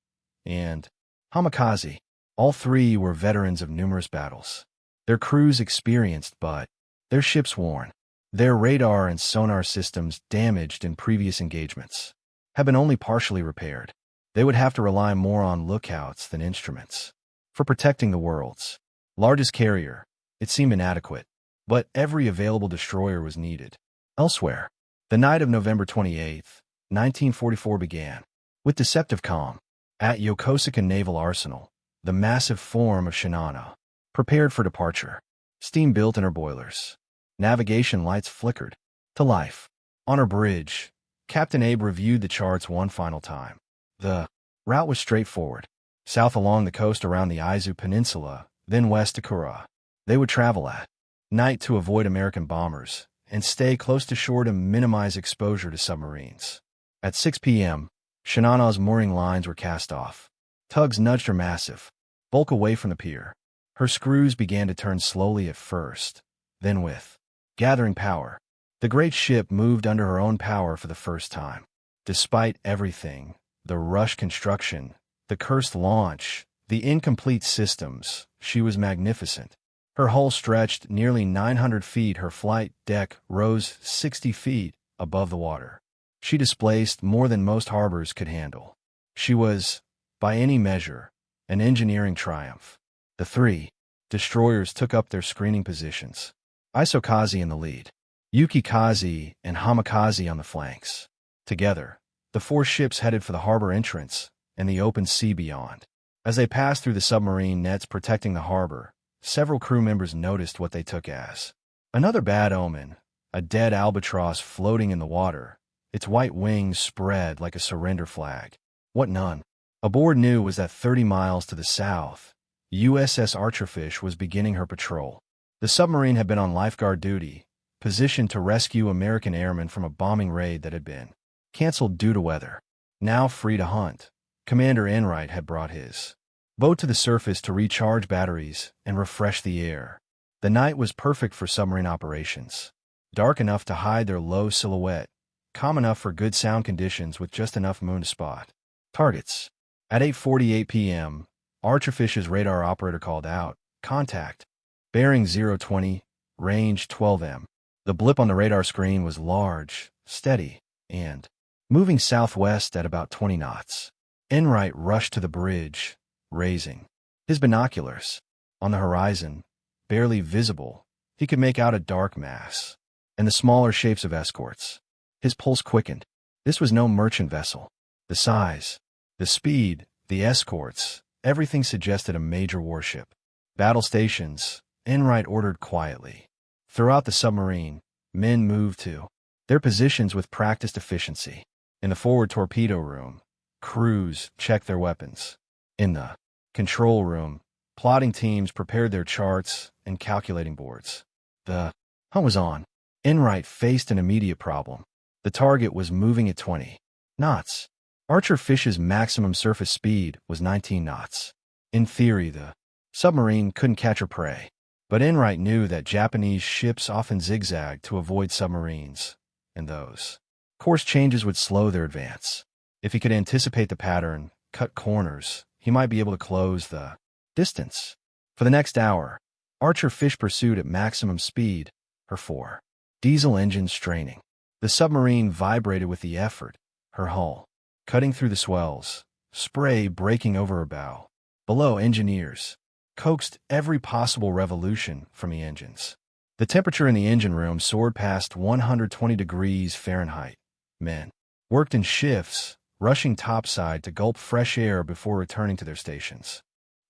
and Hamikaze. All 3 were veterans of numerous battles. Their crews experienced, but their ships worn. Their radar and sonar systems damaged in previous engagements have been only partially repaired. They would have to rely more on lookouts than instruments. For protecting the world's largest carrier, it seemed inadequate, but every available destroyer was needed. Elsewhere, the night of November 28, 1944 began with deceptive calm. At Yokosuka Naval Arsenal, the massive form of Shinano prepared for departure. Steam built in her boilers. Navigation lights flickered to life. On her bridge, Captain Abe reviewed the charts one final time. The route was straightforward. South along the coast around the Aizu Peninsula, then west to Kura. They would travel at night to avoid American bombers and stay close to shore to minimize exposure to submarines. At 6 p.m., Shinano's mooring lines were cast off. Tugs nudged her massive bulk away from the pier. Her screws began to turn slowly at first, then with gathering power. The great ship moved under her own power for the first time. Despite everything, the rushed construction, the cursed launch, the incomplete systems, she was magnificent. Her hull stretched nearly 900 feet. Her flight deck rose 60 feet above the water. She displaced more than most harbors could handle. She was, by any measure, an engineering triumph. The 3 destroyers took up their screening positions. Isokaze in the lead, Yukikaze and Hamikaze on the flanks. Together, the 4 ships headed for the harbor entrance and the open sea beyond. As they passed through the submarine nets protecting the harbor, several crew members noticed what they took as another bad omen, a dead albatross floating in the water, its white wings spread like a surrender flag. What none aboard knew was that 30 miles to the south, USS Archerfish was beginning her patrol. The submarine had been on lifeguard duty, positioned to rescue American airmen from a bombing raid that had been canceled due to weather. Now free to hunt, Commander Enright had brought his boat to the surface to recharge batteries and refresh the air. The night was perfect for submarine operations. Dark enough to hide their low silhouette, calm enough for good sound conditions with just enough moon to spot targets. At 8:48 p.m., Archerfish's radar operator called out, "Contact. Bearing 020, range 12 m." The blip on the radar screen was large, steady, and moving southwest at about 20 knots. Enright rushed to the bridge, raising his binoculars. On the horizon, barely visible, he could make out a dark mass and the smaller shapes of escorts. His pulse quickened. This was no merchant vessel. The size, the speed, the escorts, everything suggested a major warship. Battle stations, Enright ordered quietly. Throughout the submarine, men moved to their positions with practiced efficiency. In the forward torpedo room, crews checked their weapons. In the control room, plotting teams prepared their charts and calculating boards. The hunt was on. Enright faced an immediate problem. The target was moving at 20 knots. Archerfish's maximum surface speed was 19 knots. In theory, the submarine couldn't catch her prey. But Enright knew that Japanese ships often zigzagged to avoid submarines, and those course changes would slow their advance. If he could anticipate the pattern, cut corners, he might be able to close the distance. For the next hour, Archerfish pursued at maximum speed, her 4 diesel engines straining. The submarine vibrated with the effort, her hull cutting through the swells, spray breaking over her bow. Below, engineers coaxed every possible revolution from the engines. The temperature in the engine room soared past 120 degrees Fahrenheit. Men worked in shifts, rushing topside to gulp fresh air before returning to their stations.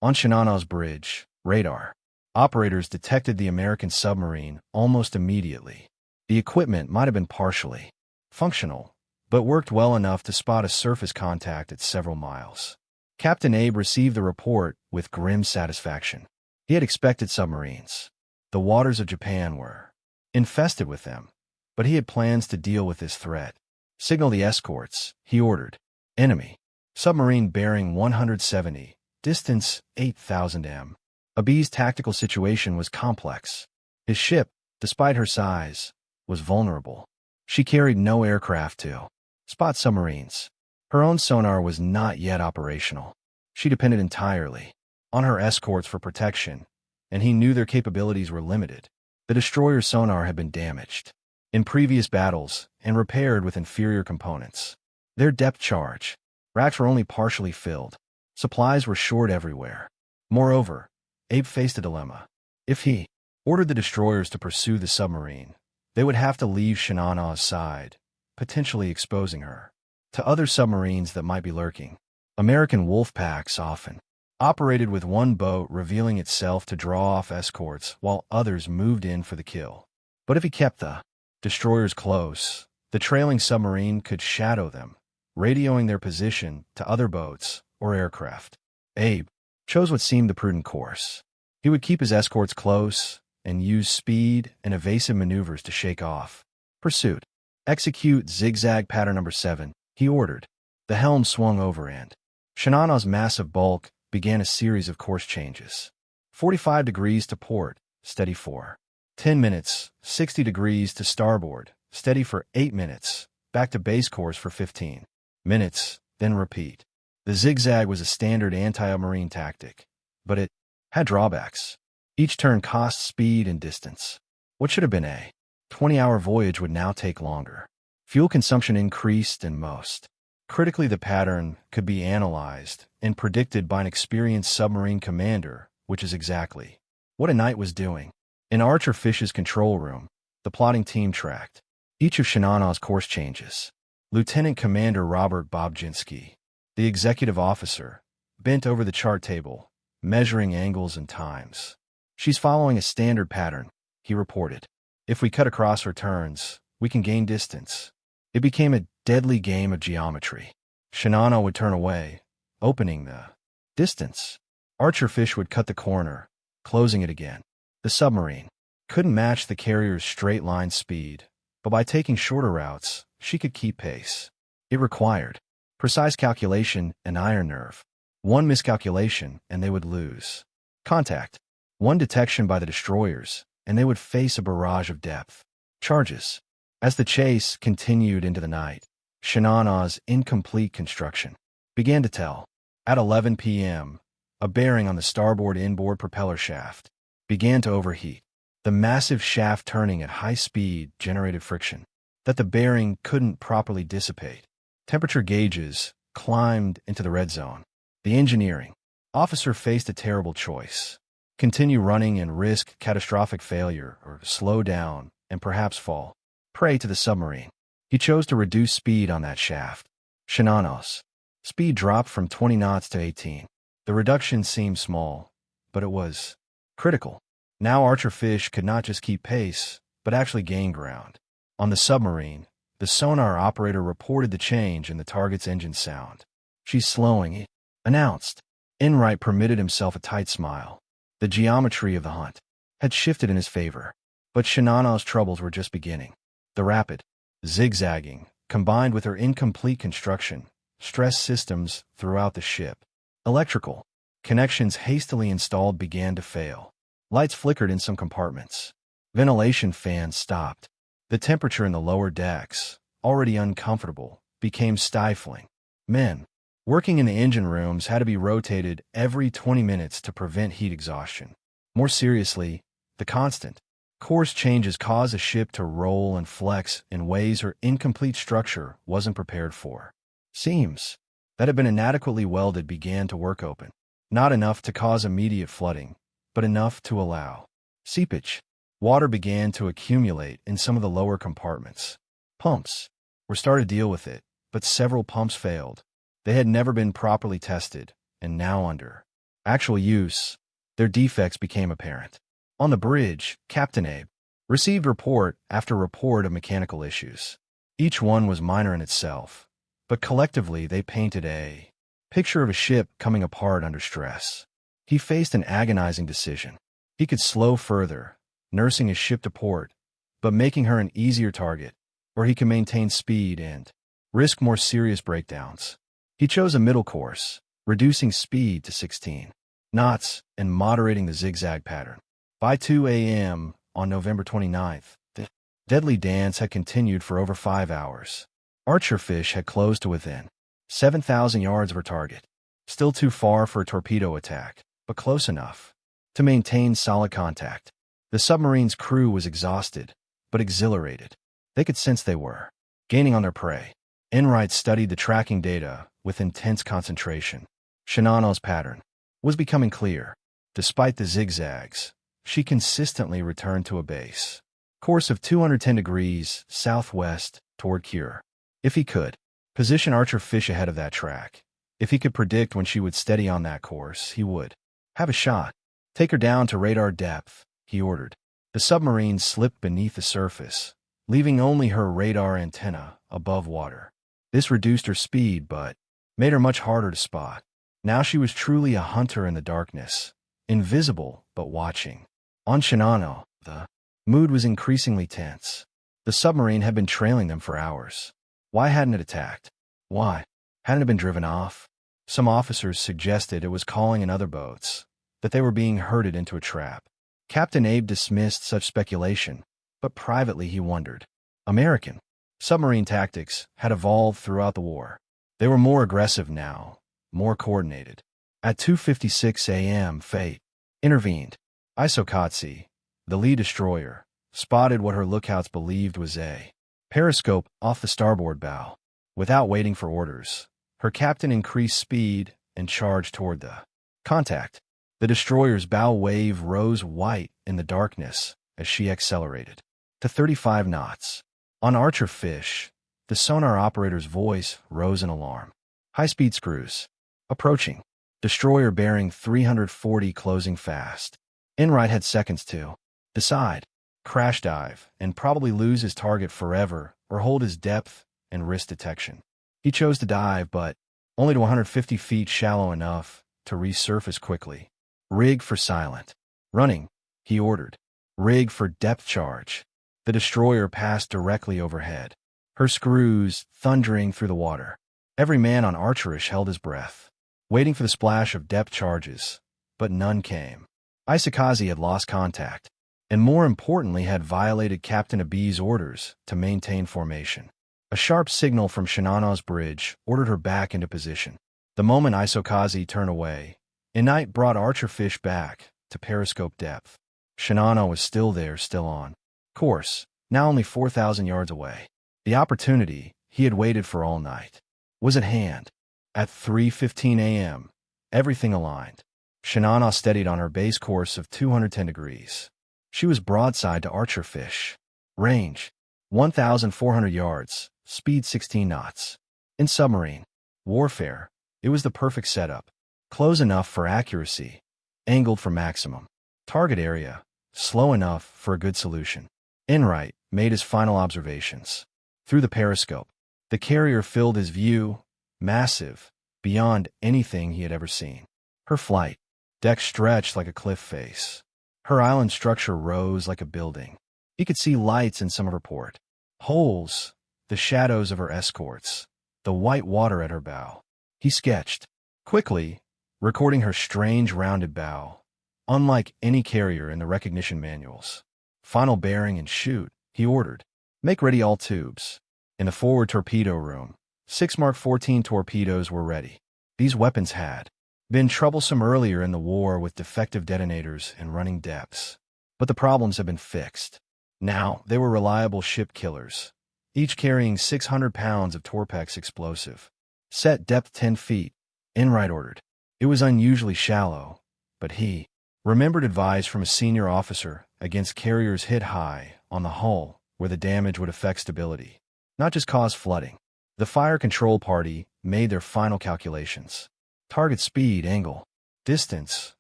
On Shinano's bridge, radar operators detected the American submarine almost immediately. The equipment might have been partially functional, but worked well enough to spot a surface contact at several miles. Captain Abe received the report with grim satisfaction. He had expected submarines. The waters of Japan were infested with them, but he had plans to deal with this threat. Signal the escorts, he ordered. Enemy submarine bearing 170, distance 8,000 m. Abe's tactical situation was complex. His ship, despite her size, was vulnerable. She carried no aircraft to spot submarines. Her own sonar was not yet operational. She depended entirely on her escorts for protection, and he knew their capabilities were limited. The destroyer's sonar had been damaged in previous battles and repaired with inferior components. Their depth charge racks were only partially filled. Supplies were short everywhere. Moreover, Abe faced a dilemma. If he ordered the destroyers to pursue the submarine, they would have to leave Shinano's side, potentially exposing her to other submarines that might be lurking. American wolf packs often operated with one boat revealing itself to draw off escorts while others moved in for the kill. But if he kept the destroyers close, the trailing submarine could shadow them, radioing their position to other boats or aircraft. Abe chose what seemed the prudent course. He would keep his escorts close and use speed and evasive maneuvers to shake off pursuit. Execute zigzag pattern number 7, he ordered. The helm swung over and Shinano's massive bulk began a series of course changes. 45 degrees to port, steady for 10 minutes, 60 degrees to starboard, steady for 8 minutes, back to base course for 15 minutes, then repeat. The zigzag was a standard anti-submarine tactic, but it had drawbacks. Each turn cost speed and distance. What should have been a 20-hour voyage would now take longer. Fuel consumption increased, and most critically, the pattern could be analyzed and predicted by an experienced submarine commander, which is exactly what a knight was doing. In Archerfish's control room, the plotting team tracked each of Shinano's course changes. Lieutenant Commander Robert Bobzinski, the executive officer, bent over the chart table, measuring angles and times. "She's following a standard pattern," he reported. "If we cut across her turns, we can gain distance." It became a deadly game of geometry. Shinano would turn away, opening the distance. Archerfish would cut the corner, closing it again. The submarine couldn't match the carrier's straight-line speed, but by taking shorter routes, she could keep pace. It required precise calculation and iron nerve. One miscalculation, and they would lose contact. One detection by the destroyers, and they would face a barrage of depth charges. As the chase continued into the night, Shinano's incomplete construction began to tell. At 11 p.m., a bearing on the starboard inboard propeller shaft began to overheat. The massive shaft turning at high speed generated friction that the bearing couldn't properly dissipate. Temperature gauges climbed into the red zone. The engineering officer faced a terrible choice: continue running and risk catastrophic failure, or slow down and perhaps fall prey to the submarine. He chose to reduce speed on that shaft. Shinano's speed dropped from 20 knots to 18. The reduction seemed small, but it was critical. Now Archerfish could not just keep pace, but actually gain ground. On the submarine, the sonar operator reported the change in the target's engine sound. "She's slowing," he announced. Enright permitted himself a tight smile. The geometry of the hunt had shifted in his favor, but Shinano's troubles were just beginning. The rapid zigzagging, combined with her incomplete construction, stressed systems throughout the ship. Electrical connections hastily installed began to fail. Lights flickered in some compartments. Ventilation fans stopped. The temperature in the lower decks, already uncomfortable, became stifling. Men working in the engine rooms had to be rotated every 20 minutes to prevent heat exhaustion. More seriously, the constant course changes caused the ship to roll and flex in ways her incomplete structure wasn't prepared for. Seams that had been inadequately welded began to work open. Not enough to cause immediate flooding, but enough to allow seepage. Water began to accumulate in some of the lower compartments. Pumps were started to deal with it, but several pumps failed. They had never been properly tested, and now under actual use, their defects became apparent. On the bridge, Captain Abe received report after report of mechanical issues. Each one was minor in itself, but collectively they painted a picture of a ship coming apart under stress. He faced an agonizing decision. He could slow further, nursing his ship to port, but making her an easier target, or he could maintain speed and risk more serious breakdowns. He chose a middle course, reducing speed to 16 knots and moderating the zigzag pattern. By 2 a.m. on November 29th, the deadly dance had continued for over 5 hours. Archerfish had closed to within 7,000 yards of her target. Still too far for a torpedo attack, but close enough to maintain solid contact. The submarine's crew was exhausted, but exhilarated. They could sense they were gaining on their prey. Enright studied the tracking data with intense concentration. Shinano's pattern was becoming clear. Despite the zigzags, she consistently returned to a base course of 210 degrees southwest toward Cure. If he could position Archerfish ahead of that track, if he could predict when she would steady on that course, he would have a shot. "Take her down to radar depth," he ordered. The submarine slipped beneath the surface, leaving only her radar antenna above water. This reduced her speed, but made her much harder to spot. Now she was truly a hunter in the darkness, invisible but watching. On Shinano, the mood was increasingly tense. The submarine had been trailing them for hours. Why hadn't it attacked? Why hadn't it been driven off? Some officers suggested it was calling in other boats, that they were being herded into a trap. Captain Abe dismissed such speculation, but privately he wondered. American submarine tactics had evolved throughout the war. They were more aggressive now, more coordinated. At 2:56 a.m., fate intervened. Isokatsu, the lead destroyer, spotted what her lookouts believed was a periscope off the starboard bow. Without waiting for orders, her captain increased speed and charged toward the contact. The destroyer's bow wave rose white in the darkness as she accelerated to 35 knots. On Archerfish, the sonar operator's voice rose in alarm. "High-speed screws approaching." Destroyer bearing 340 closing fast. Enright had seconds to decide, crash dive, and probably lose his target forever or hold his depth and risk detection. He chose to dive, but only to 150 feet shallow enough to resurface quickly. Rig for silent running, he ordered. Rig for depth charge. The destroyer passed directly overhead, her screws thundering through the water. Every man on Archerfish held his breath, waiting for the splash of depth charges, but none came. Isakaze had lost contact, and more importantly had violated Captain Abi's orders to maintain formation. A sharp signal from Shinano's bridge ordered her back into position. The moment Isakaze turned away, Enright brought Archerfish back to periscope depth. Shinano was still there, still on course, now only 4,000 yards away. The opportunity he had waited for all night was at hand. At 3:15 a.m., everything aligned. Shinano steadied on her base course of 210 degrees. She was broadside to Archerfish. Range, 1,400 yards, speed 16 knots. In submarine warfare, it was the perfect setup. Close enough for accuracy, angled for maximum. Target area, slow enough for a good solution. Enright made his final observations. Through the periscope, the carrier filled his view, massive, beyond anything he had ever seen. Her flight deck stretched like a cliff face. Her island structure rose like a building. He could see lights in some of her port holes, the shadows of her escorts, the white water at her bow. He sketched quickly, recording her strange rounded bow, unlike any carrier in the recognition manuals. Final bearing and shoot, he ordered. Make ready all tubes. In the forward torpedo room, 6 Mark 14 torpedoes were ready. These weapons had been troublesome earlier in the war with defective detonators and running depths. But the problems had been fixed. Now they were reliable ship killers, each carrying 600 pounds of Torpex explosive. Set depth 10 feet, Enright ordered. It was unusually shallow, but he remembered advice from a senior officer against carriers hit high on the hull where the damage would affect stability, not just cause flooding. The fire control party made their final calculations. Target speed, angle, distance,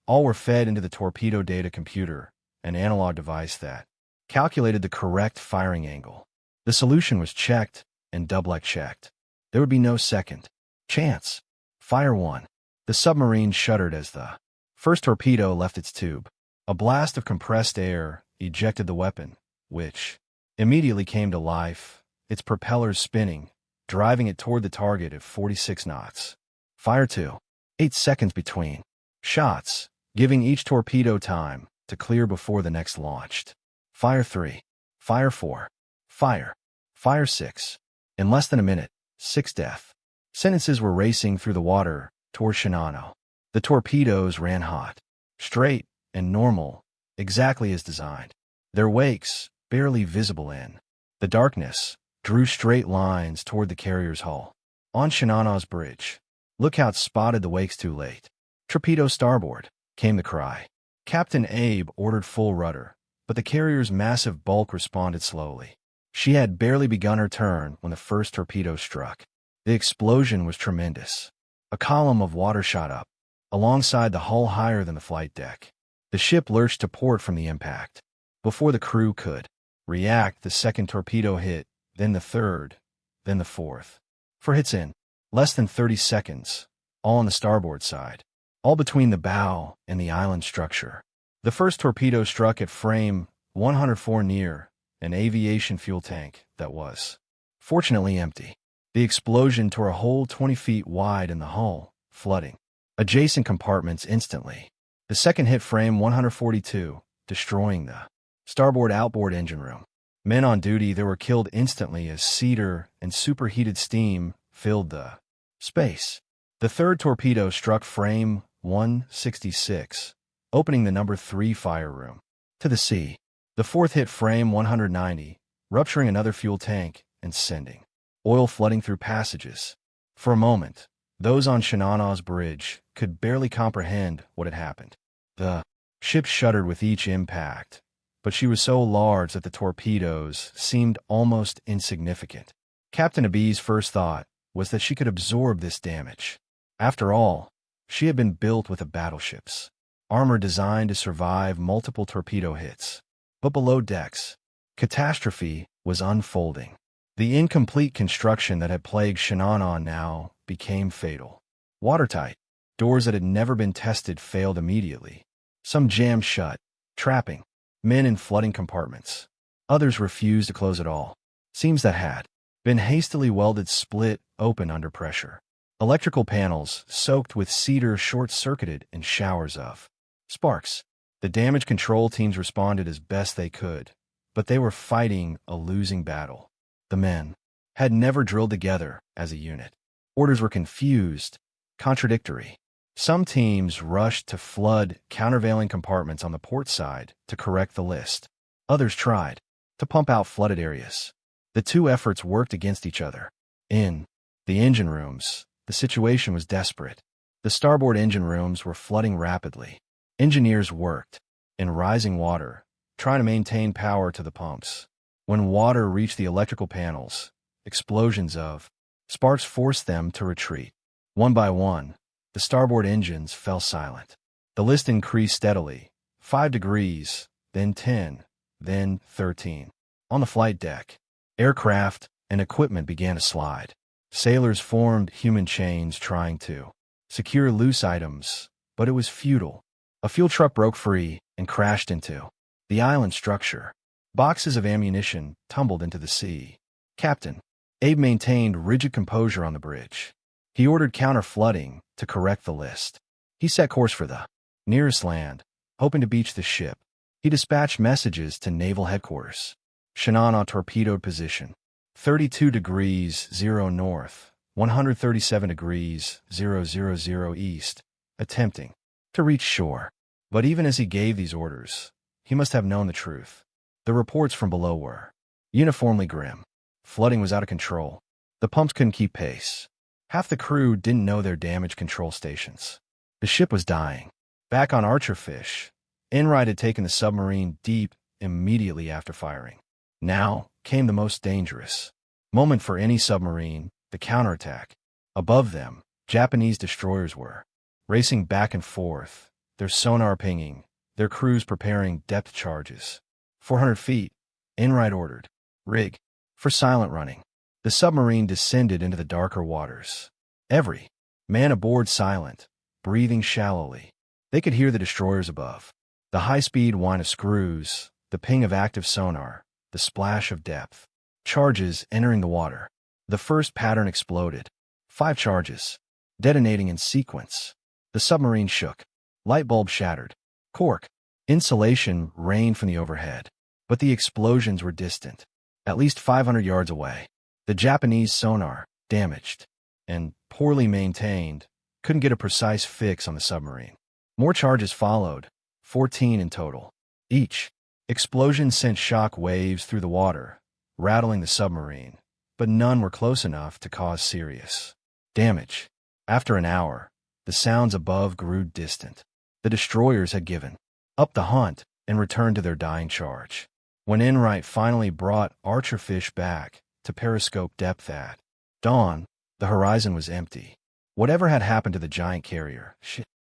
all were fed into the torpedo data computer, an analog device that calculated the correct firing angle. The solution was checked and double-checked. There would be no second chance. Fire 1. The submarine shuddered as the first torpedo left its tube. A blast of compressed air ejected the weapon, which immediately came to life, its propellers spinning, driving it toward the target at 46 knots. Fire 2. 8 seconds between shots, giving each torpedo time to clear before the next launched. Fire 3. Fire 4. Fire. Fire 6. In less than a minute, 6 death sentences were racing through the water toward Shinano. The torpedoes ran hot, straight, and normal, exactly as designed. Their wakes, barely visible in the darkness, drew straight lines toward the carrier's hull. On Shinano's bridge, lookouts spotted the wakes too late. Torpedo starboard, came the cry. Captain Abe ordered full rudder, but the carrier's massive bulk responded slowly. She had barely begun her turn when the first torpedo struck. The explosion was tremendous. A column of water shot up, alongside the hull higher than the flight deck. The ship lurched to port from the impact. Before the crew could react, the second torpedo hit, then the third, then the fourth. 4 hits in less than 30 seconds, all on the starboard side, all between the bow and the island structure. The first torpedo struck at frame 104 near an aviation fuel tank that was fortunately empty. The explosion tore a hole 20 feet wide in the hull, flooding adjacent compartments instantly. The second hit frame 142, destroying the starboard outboard engine room. Men on duty there were killed instantly as cedar and superheated steam filled the space. The third torpedo struck frame 166, opening the number 3 fire room to the sea. The fourth hit frame 190, rupturing another fuel tank and sending oil flooding through passages. For a moment, those on Shinano's bridge could barely comprehend what had happened. The ship shuddered with each impact, but she was so large that the torpedoes seemed almost insignificant. Captain Abi's first thought was that she could absorb this damage. After all, She had been built with a battleship's armor designed to survive multiple torpedo hits. But below decks, catastrophe was unfolding. The incomplete construction that had plagued Shinano now became fatal. Watertight. Doors that had never been tested failed immediately. Some jammed shut, trapping men in flooding compartments. Others refused to close at all. Seams that had been hastily welded split open under pressure. Electrical panels, soaked with cedar, short-circuited in showers of sparks. The damage control teams responded as best they could, but they were fighting a losing battle. The men had never drilled together as a unit. Orders were confused, contradictory. Some teams rushed to flood countervailing compartments on the port side to correct the list. Others tried to pump out flooded areas. The two efforts worked against each other. In the engine rooms, the situation was desperate. The starboard engine rooms were flooding rapidly. Engineers worked in rising water, trying to maintain power to the pumps. When water reached the electrical panels, explosions of sparks forced them to retreat. One by one, the starboard engines fell silent. The list increased steadily, 5 degrees, then 10, then 13. On the flight deck, aircraft and equipment began to slide. Sailors formed human chains trying to secure loose items, but it was futile. A fuel truck broke free and crashed into the island structure. Boxes of ammunition tumbled into the sea. Captain Abe maintained rigid composure on the bridge. He ordered counter-flooding to correct the list. He set course for the nearest land, hoping to beach the ship. He dispatched messages to Naval headquarters. Shinano torpedoed position. 32 degrees 0 north, 137 degrees 000 east, attempting to reach shore. But even as he gave these orders, he must have known the truth. The reports from below were uniformly grim. Flooding was out of control. The pumps couldn't keep pace. Half the crew didn't know their damage control stations. The ship was dying. Back on Archerfish, Enright had taken the submarine deep immediately after firing. Now came the most dangerous moment for any submarine, the counterattack. Above them, Japanese destroyers were racing back and forth, their sonar pinging, their crews preparing depth charges. 400 feet, Enright ordered. Rig for silent running. The submarine descended into the darker waters. Every man aboard silent, breathing shallowly. They could hear the destroyers above. The high-speed whine of screws, the ping of active sonar, the splash of depth charges entering the water. The first pattern exploded. 5 charges, detonating in sequence. The submarine shook. Light bulb shattered. Cork. Insulation rained from the overhead. But the explosions were distant, at least 500 yards away. The Japanese sonar, damaged and poorly maintained, couldn't get a precise fix on the submarine. More charges followed, 14 in total. Each explosion sent shock waves through the water, rattling the submarine, but none were close enough to cause serious damage. After an hour, the sounds above grew distant. The destroyers had given up the hunt and returned to their dying charge. When Enright finally brought Archerfish back to periscope depth at dawn, the horizon was empty. Whatever had happened to the giant carrier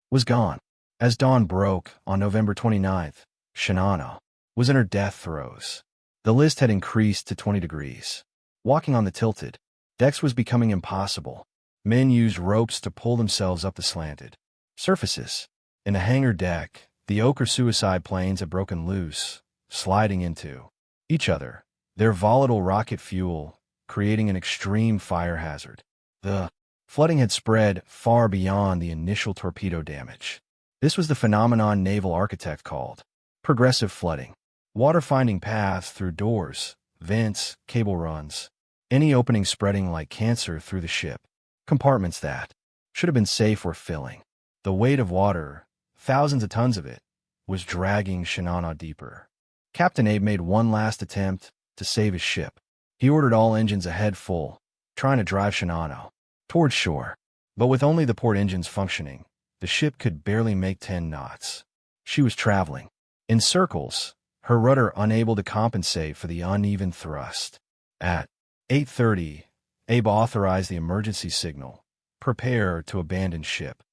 was gone. As dawn broke on November 29th, Shinano was in her death throes. The list had increased to 20 degrees. Walking on the tilted decks was becoming impossible. Men used ropes to pull themselves up the slanted surfaces. In the hangar deck, the ochre suicide planes had broken loose, sliding into each other, their volatile rocket fuel creating an extreme fire hazard. The flooding had spread far beyond the initial torpedo damage. This was the phenomenon naval architect called progressive flooding. Water finding paths through doors, vents, cable runs, any opening spreading like cancer through the ship. Compartments that should have been safe were filling. The weight of water, thousands of tons of it, was dragging Shinano deeper. Captain Abe made one last attempt to save his ship. He ordered all engines ahead full, trying to drive Shinano towards shore. But with only the port engines functioning, the ship could barely make 10 knots. She was traveling in circles, her rudder unable to compensate for the uneven thrust. At 8:30, Abe authorized the emergency signal, prepare to abandon ship.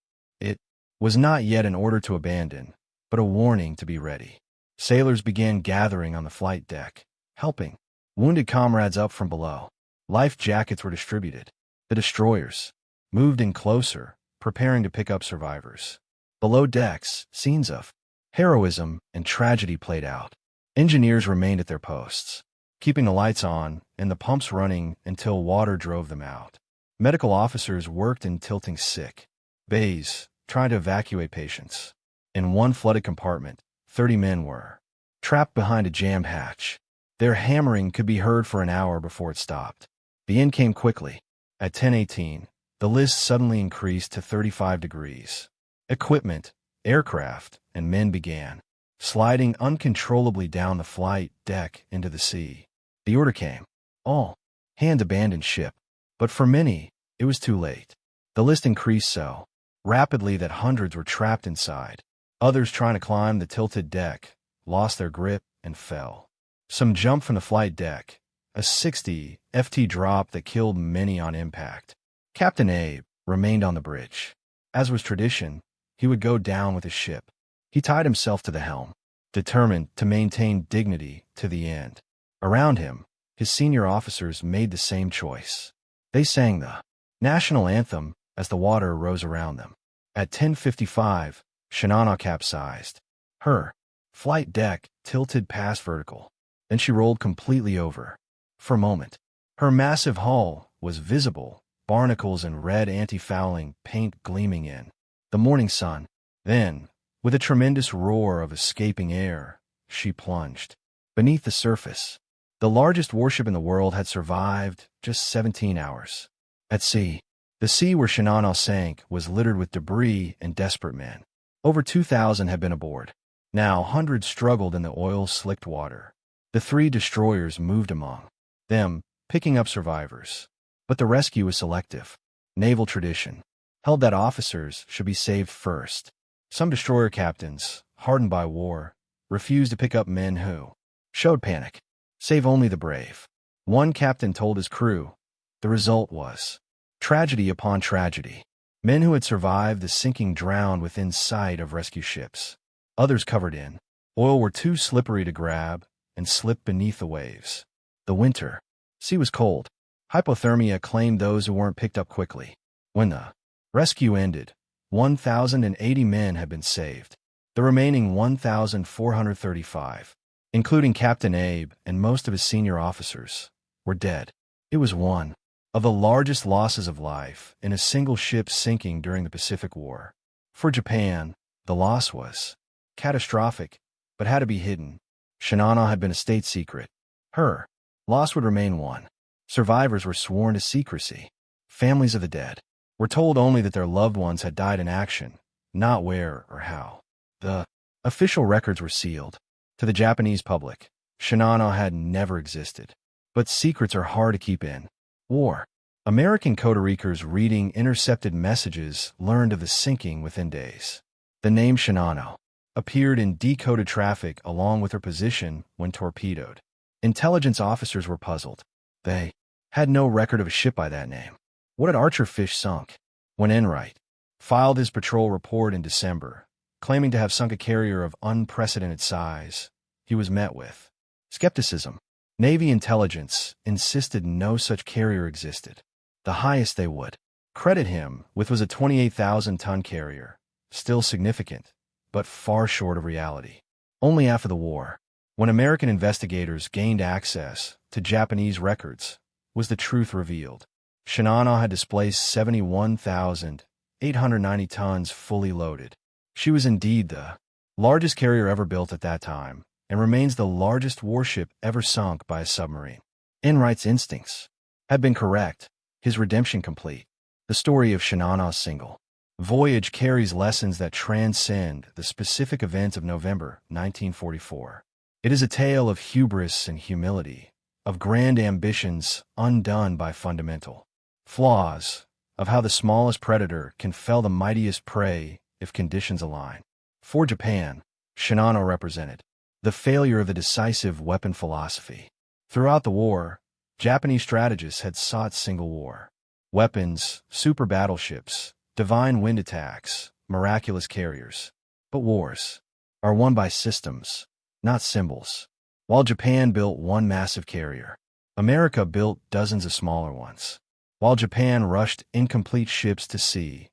It was not yet an order to abandon, but a warning to be ready. Sailors began gathering on the flight deck, helping wounded comrades up from below. Life jackets were distributed. The destroyers moved in closer, preparing to pick up survivors. Below decks, scenes of heroism and tragedy played out. Engineers remained at their posts, keeping the lights on and the pumps running until water drove them out. Medical officers worked in tilting sick bays, trying to evacuate patients. In one flooded compartment, 30 men were trapped behind a jammed hatch. Their hammering could be heard for an hour before it stopped. The end came quickly. At 10:18, the list suddenly increased to 35 degrees. Equipment, aircraft, and men began sliding uncontrollably down the flight deck into the sea. The order came. All hands abandoned ship. But for many, it was too late. The list increased so rapidly that hundreds were trapped inside. Others, trying to climb the tilted deck, lost their grip and fell. Some jumped from the flight deck, a 60 FT drop that killed many on impact. Captain Abe remained on the bridge. As was tradition, he would go down with his ship. He tied himself to the helm, determined to maintain dignity to the end. Around him, his senior officers made the same choice. They sang the national anthem as the water rose around them. At 10:55, Shinano capsized. Her flight deck tilted past vertical. Then she rolled completely over. For a moment, her massive hull was visible, barnacles and red anti-fouling paint gleaming in the morning sun. Then, with a tremendous roar of escaping air, she plunged beneath the surface. The largest warship in the world had survived just 17 hours. At sea, the sea where Shinano sank was littered with debris and desperate men. Over 2,000 had been aboard. Now hundreds struggled in the oil-slicked water. The 3 destroyers moved among them, picking up survivors. But the rescue was selective. Naval tradition held that officers should be saved first. Some destroyer captains, hardened by war, refused to pick up men who showed panic. Save only the brave. One captain told his crew. The result was tragedy upon tragedy. Men who had survived the sinking drowned within sight of rescue ships. Others, covered in oil, were too slippery to grab and slipped beneath the waves. The winter sea was cold. Hypothermia claimed those who weren't picked up quickly. When the rescue ended, 1,080 men had been saved. The remaining 1,435, including Captain Abe and most of his senior officers, were dead. It was one of the largest losses of life in a single ship sinking during the Pacific War. For Japan, the loss was catastrophic, but had to be hidden. Shinano had been a state secret. Her loss would remain one. Survivors were sworn to secrecy. Families of the dead were told only that their loved ones had died in action, not where or how. The official records were sealed. To the Japanese public, Shinano had never existed. But secrets are hard to keep in war. American Costa Ricans reading intercepted messages learned of the sinking within days. The name Shinano appeared in decoded traffic along with her position when torpedoed. Intelligence officers were puzzled. They had no record of a ship by that name. What had Archerfish sunk? When Enright filed his patrol report in December, claiming to have sunk a carrier of unprecedented size, he was met with skepticism. Navy intelligence insisted no such carrier existed. The highest they would credit him with was a 28,000-ton carrier, still significant, but far short of reality. Only after the war, when American investigators gained access to Japanese records, was the truth revealed. Shinano had displaced 71,890 tons fully loaded. She was indeed the largest carrier ever built at that time, and remains the largest warship ever sunk by a submarine. Enright's instincts had been correct, his redemption complete. The story of Shinano's single voyage carries lessons that transcend the specific events of November 1944. It is a tale of hubris and humility, of grand ambitions undone by fundamental flaws, of how the smallest predator can fell the mightiest prey if conditions align. For Japan, Shinano represented the failure of the decisive weapon philosophy. Throughout the war, Japanese strategists had sought single war weapons, super battleships, divine wind attacks, miraculous carriers. But wars are won by systems, not symbols. While Japan built one massive carrier, America built dozens of smaller ones. While Japan rushed incomplete ships to sea,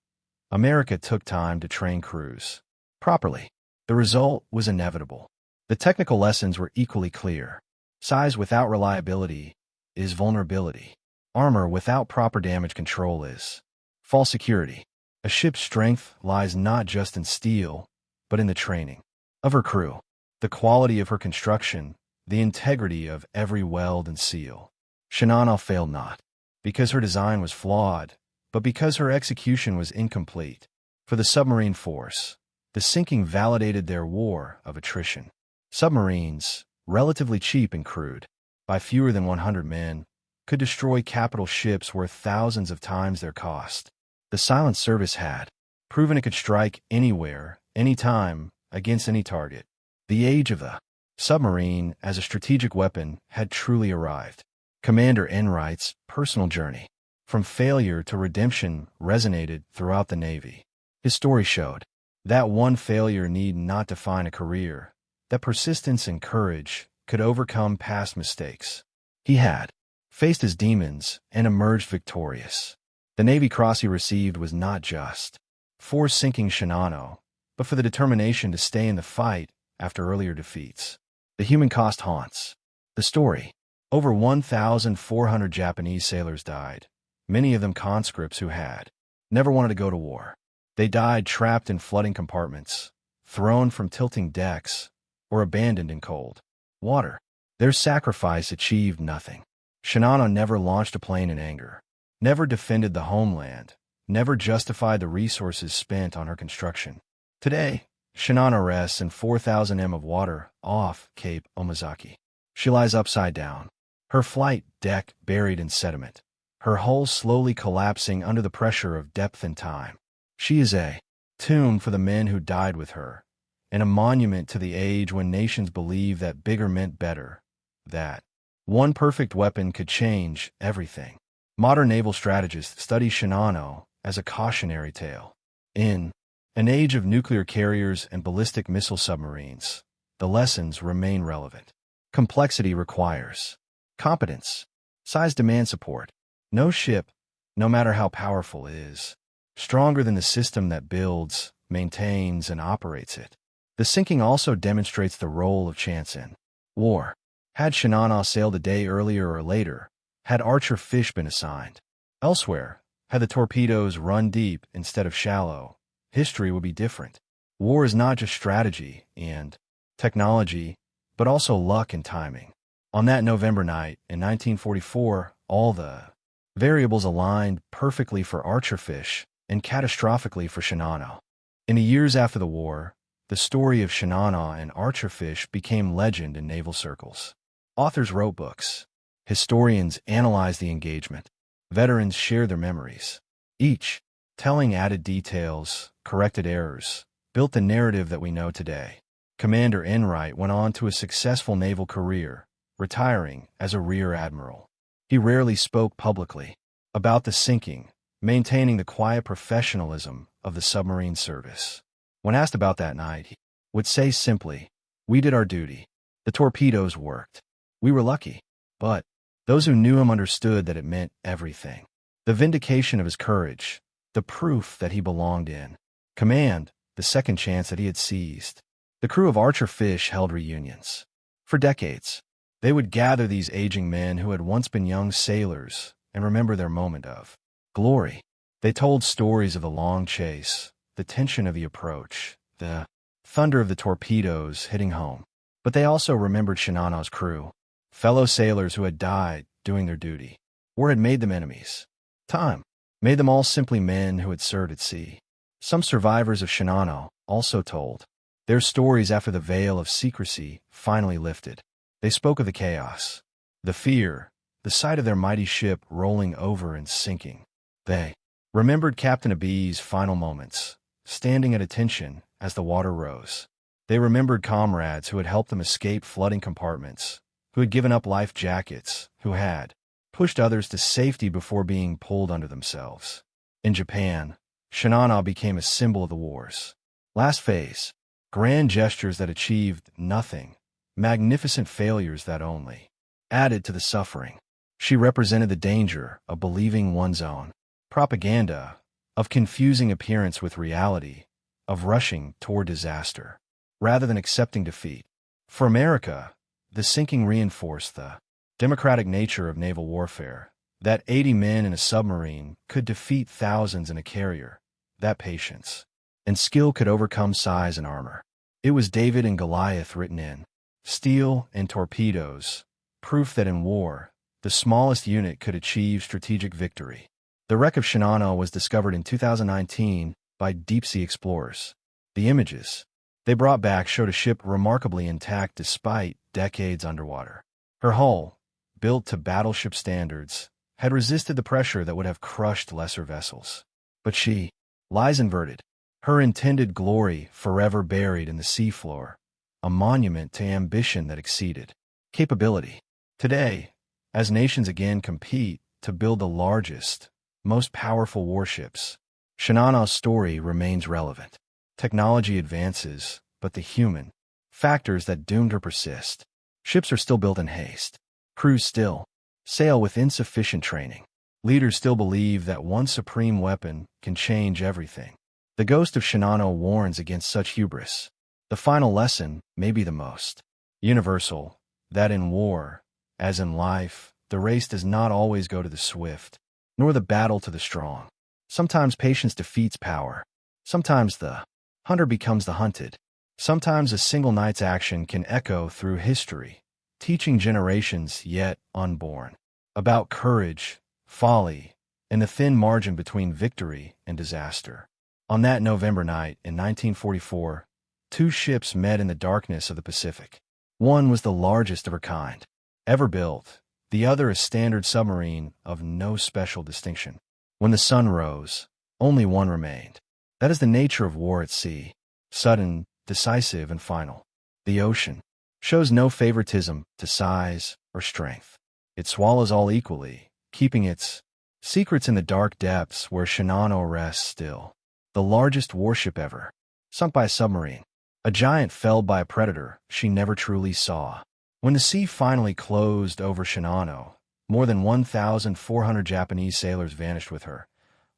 America took time to train crews properly. The result was inevitable. The technical lessons were equally clear. Size without reliability is vulnerability. Armor without proper damage control is false security. A ship's strength lies not just in steel, but in the training of her crew, the quality of her construction, the integrity of every weld and seal. Shinano failed not because her design was flawed, but because her execution was incomplete. For the submarine force, the sinking validated their war of attrition. Submarines, relatively cheap and crude, by fewer than 100 men, could destroy capital ships worth thousands of times their cost. The silent service had proven it could strike anywhere, anytime, against any target. The age of the submarine as a strategic weapon had truly arrived. Commander Enright's personal journey from failure to redemption resonated throughout the Navy. His story showed that one failure need not define a career, that persistence and courage could overcome past mistakes. He had faced his demons and emerged victorious. The Navy Cross he received was not just for sinking Shinano, but for the determination to stay in the fight after earlier defeats. The human cost haunts the story. Over 1,400 Japanese sailors died, many of them conscripts who had never wanted to go to war. They died trapped in flooding compartments, thrown from tilting decks, or abandoned in cold water. Their sacrifice achieved nothing. Shinano never launched a plane in anger, never defended the homeland, never justified the resources spent on her construction. Today, Shinano rests in 4,000 m of water off Cape Omazaki. She lies upside down, her flight deck buried in sediment, her hull slowly collapsing under the pressure of depth and time. She is a tomb for the men who died with her, and a monument to the age when nations believed that bigger meant better, that one perfect weapon could change everything. Modern naval strategists study Shinano as a cautionary tale. In an age of nuclear carriers and ballistic missile submarines, the lessons remain relevant. Complexity requires competence. Size demands support. No ship, no matter how powerful, is stronger than the system that builds, maintains, and operates it. The sinking also demonstrates the role of chance in war. Had Shinano sailed a day earlier or later, had Archerfish been assigned elsewhere, had the torpedoes run deep instead of shallow, history would be different. War is not just strategy and technology, but also luck and timing. On that November night in 1944, all the variables aligned perfectly for Archerfish and catastrophically for Shinano. In the years after the war, the story of Shinano and Archerfish became legend in naval circles. Authors wrote books. Historians analyzed the engagement. Veterans shared their memories. Each, telling added details, corrected errors, built the narrative that we know today. Commander Enright went on to a successful naval career, retiring as a rear admiral. He rarely spoke publicly about the sinking, maintaining the quiet professionalism of the submarine service. When asked about that night, he would say simply, "We did our duty. The torpedoes worked. We were lucky." But those who knew him understood that it meant everything. The vindication of his courage, the proof that he belonged in command, the second chance that he had seized. The crew of Archerfish held reunions. For decades, they would gather these aging men who had once been young sailors and remember their moment of glory. They told stories of the long chase, the tension of the approach, the thunder of the torpedoes hitting home. But they also remembered Shinano's crew, fellow sailors who had died doing their duty. War had made them enemies. Time made them all simply men who had served at sea. Some survivors of Shinano also told their stories after the veil of secrecy finally lifted. They spoke of the chaos, the fear, the sight of their mighty ship rolling over and sinking. They remembered Captain Abi's final moments, standing at attention as the water rose. They remembered comrades who had helped them escape flooding compartments, who had given up life jackets, who had pushed others to safety before being pulled under themselves. In Japan, Shinano became a symbol of the war's last phase. Grand gestures that achieved nothing, magnificent failures that only added to the suffering. She represented the danger of believing one's own propaganda, of confusing appearance with reality, of rushing toward disaster, rather than accepting defeat. For America, the sinking reinforced the democratic nature of naval warfare, that 80 men in a submarine could defeat thousands in a carrier, that patience and skill could overcome size and armor. It was David and Goliath written in steel and torpedoes, proof that in war, the smallest unit could achieve strategic victory. The wreck of Shinano was discovered in 2019 by deep-sea explorers. The images they brought back showed a ship remarkably intact despite decades underwater. Her hull, built to battleship standards, had resisted the pressure that would have crushed lesser vessels. But she lies inverted, her intended glory forever buried in the seafloor, a monument to ambition that exceeded capability. Today, as nations again compete to build the largest, most powerful warships, Shinano's story remains relevant. Technology advances, but the human factors that doomed her persist. Ships are still built in haste. Crews still sail with insufficient training. Leaders still believe that one supreme weapon can change everything. The ghost of Shinano warns against such hubris. The final lesson may be the most universal, that in war, as in life, the race does not always go to the swift, nor the battle to the strong. Sometimes patience defeats power. Sometimes the hunter becomes the hunted. Sometimes a single night's action can echo through history, teaching generations yet unborn about courage, folly, and the thin margin between victory and disaster. On that November night in 1944, two ships met in the darkness of the Pacific. One was the largest of her kind ever built, the other a standard submarine of no special distinction. When the sun rose, only one remained. That is the nature of war at sea, sudden, decisive, and final. The ocean shows no favoritism to size or strength. It swallows all equally, keeping its secrets in the dark depths where Shinano rests still. The largest warship ever, sunk by a submarine. A giant felled by a predator she never truly saw. When the sea finally closed over Shinano, more than 1,400 Japanese sailors vanished with her.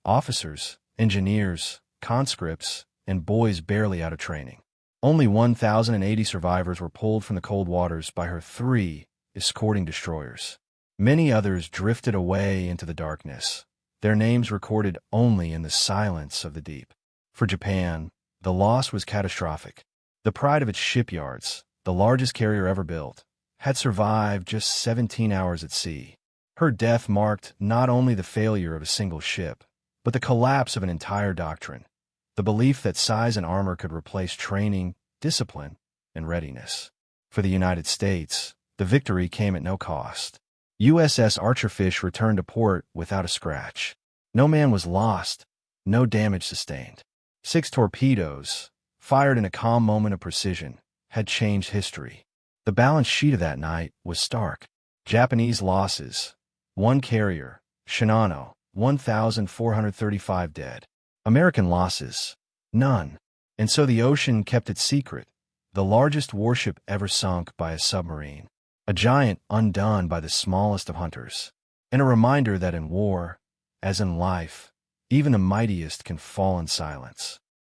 Officers, engineers, conscripts, and boys barely out of training. Only 1,080 survivors were pulled from the cold waters by her 3 escorting destroyers. Many others drifted away into the darkness, their names recorded only in the silence of the deep. For Japan, the loss was catastrophic. The pride of its shipyards, the largest carrier ever built, had survived just 17 hours at sea. Her death marked not only the failure of a single ship, but the collapse of an entire doctrine, the belief that size and armor could replace training, discipline, and readiness. For the United States, the victory came at no cost. USS Archerfish returned to port without a scratch. No man was lost, no damage sustained. 6 torpedoes, fired in a calm moment of precision, had changed history. The balance sheet of that night was stark. Japanese losses: 1 carrier, Shinano, 1,435 dead. American losses: none. And so the ocean kept its secret, the largest warship ever sunk by a submarine. A giant undone by the smallest of hunters. And a reminder that in war, as in life, even the mightiest can fall in silence.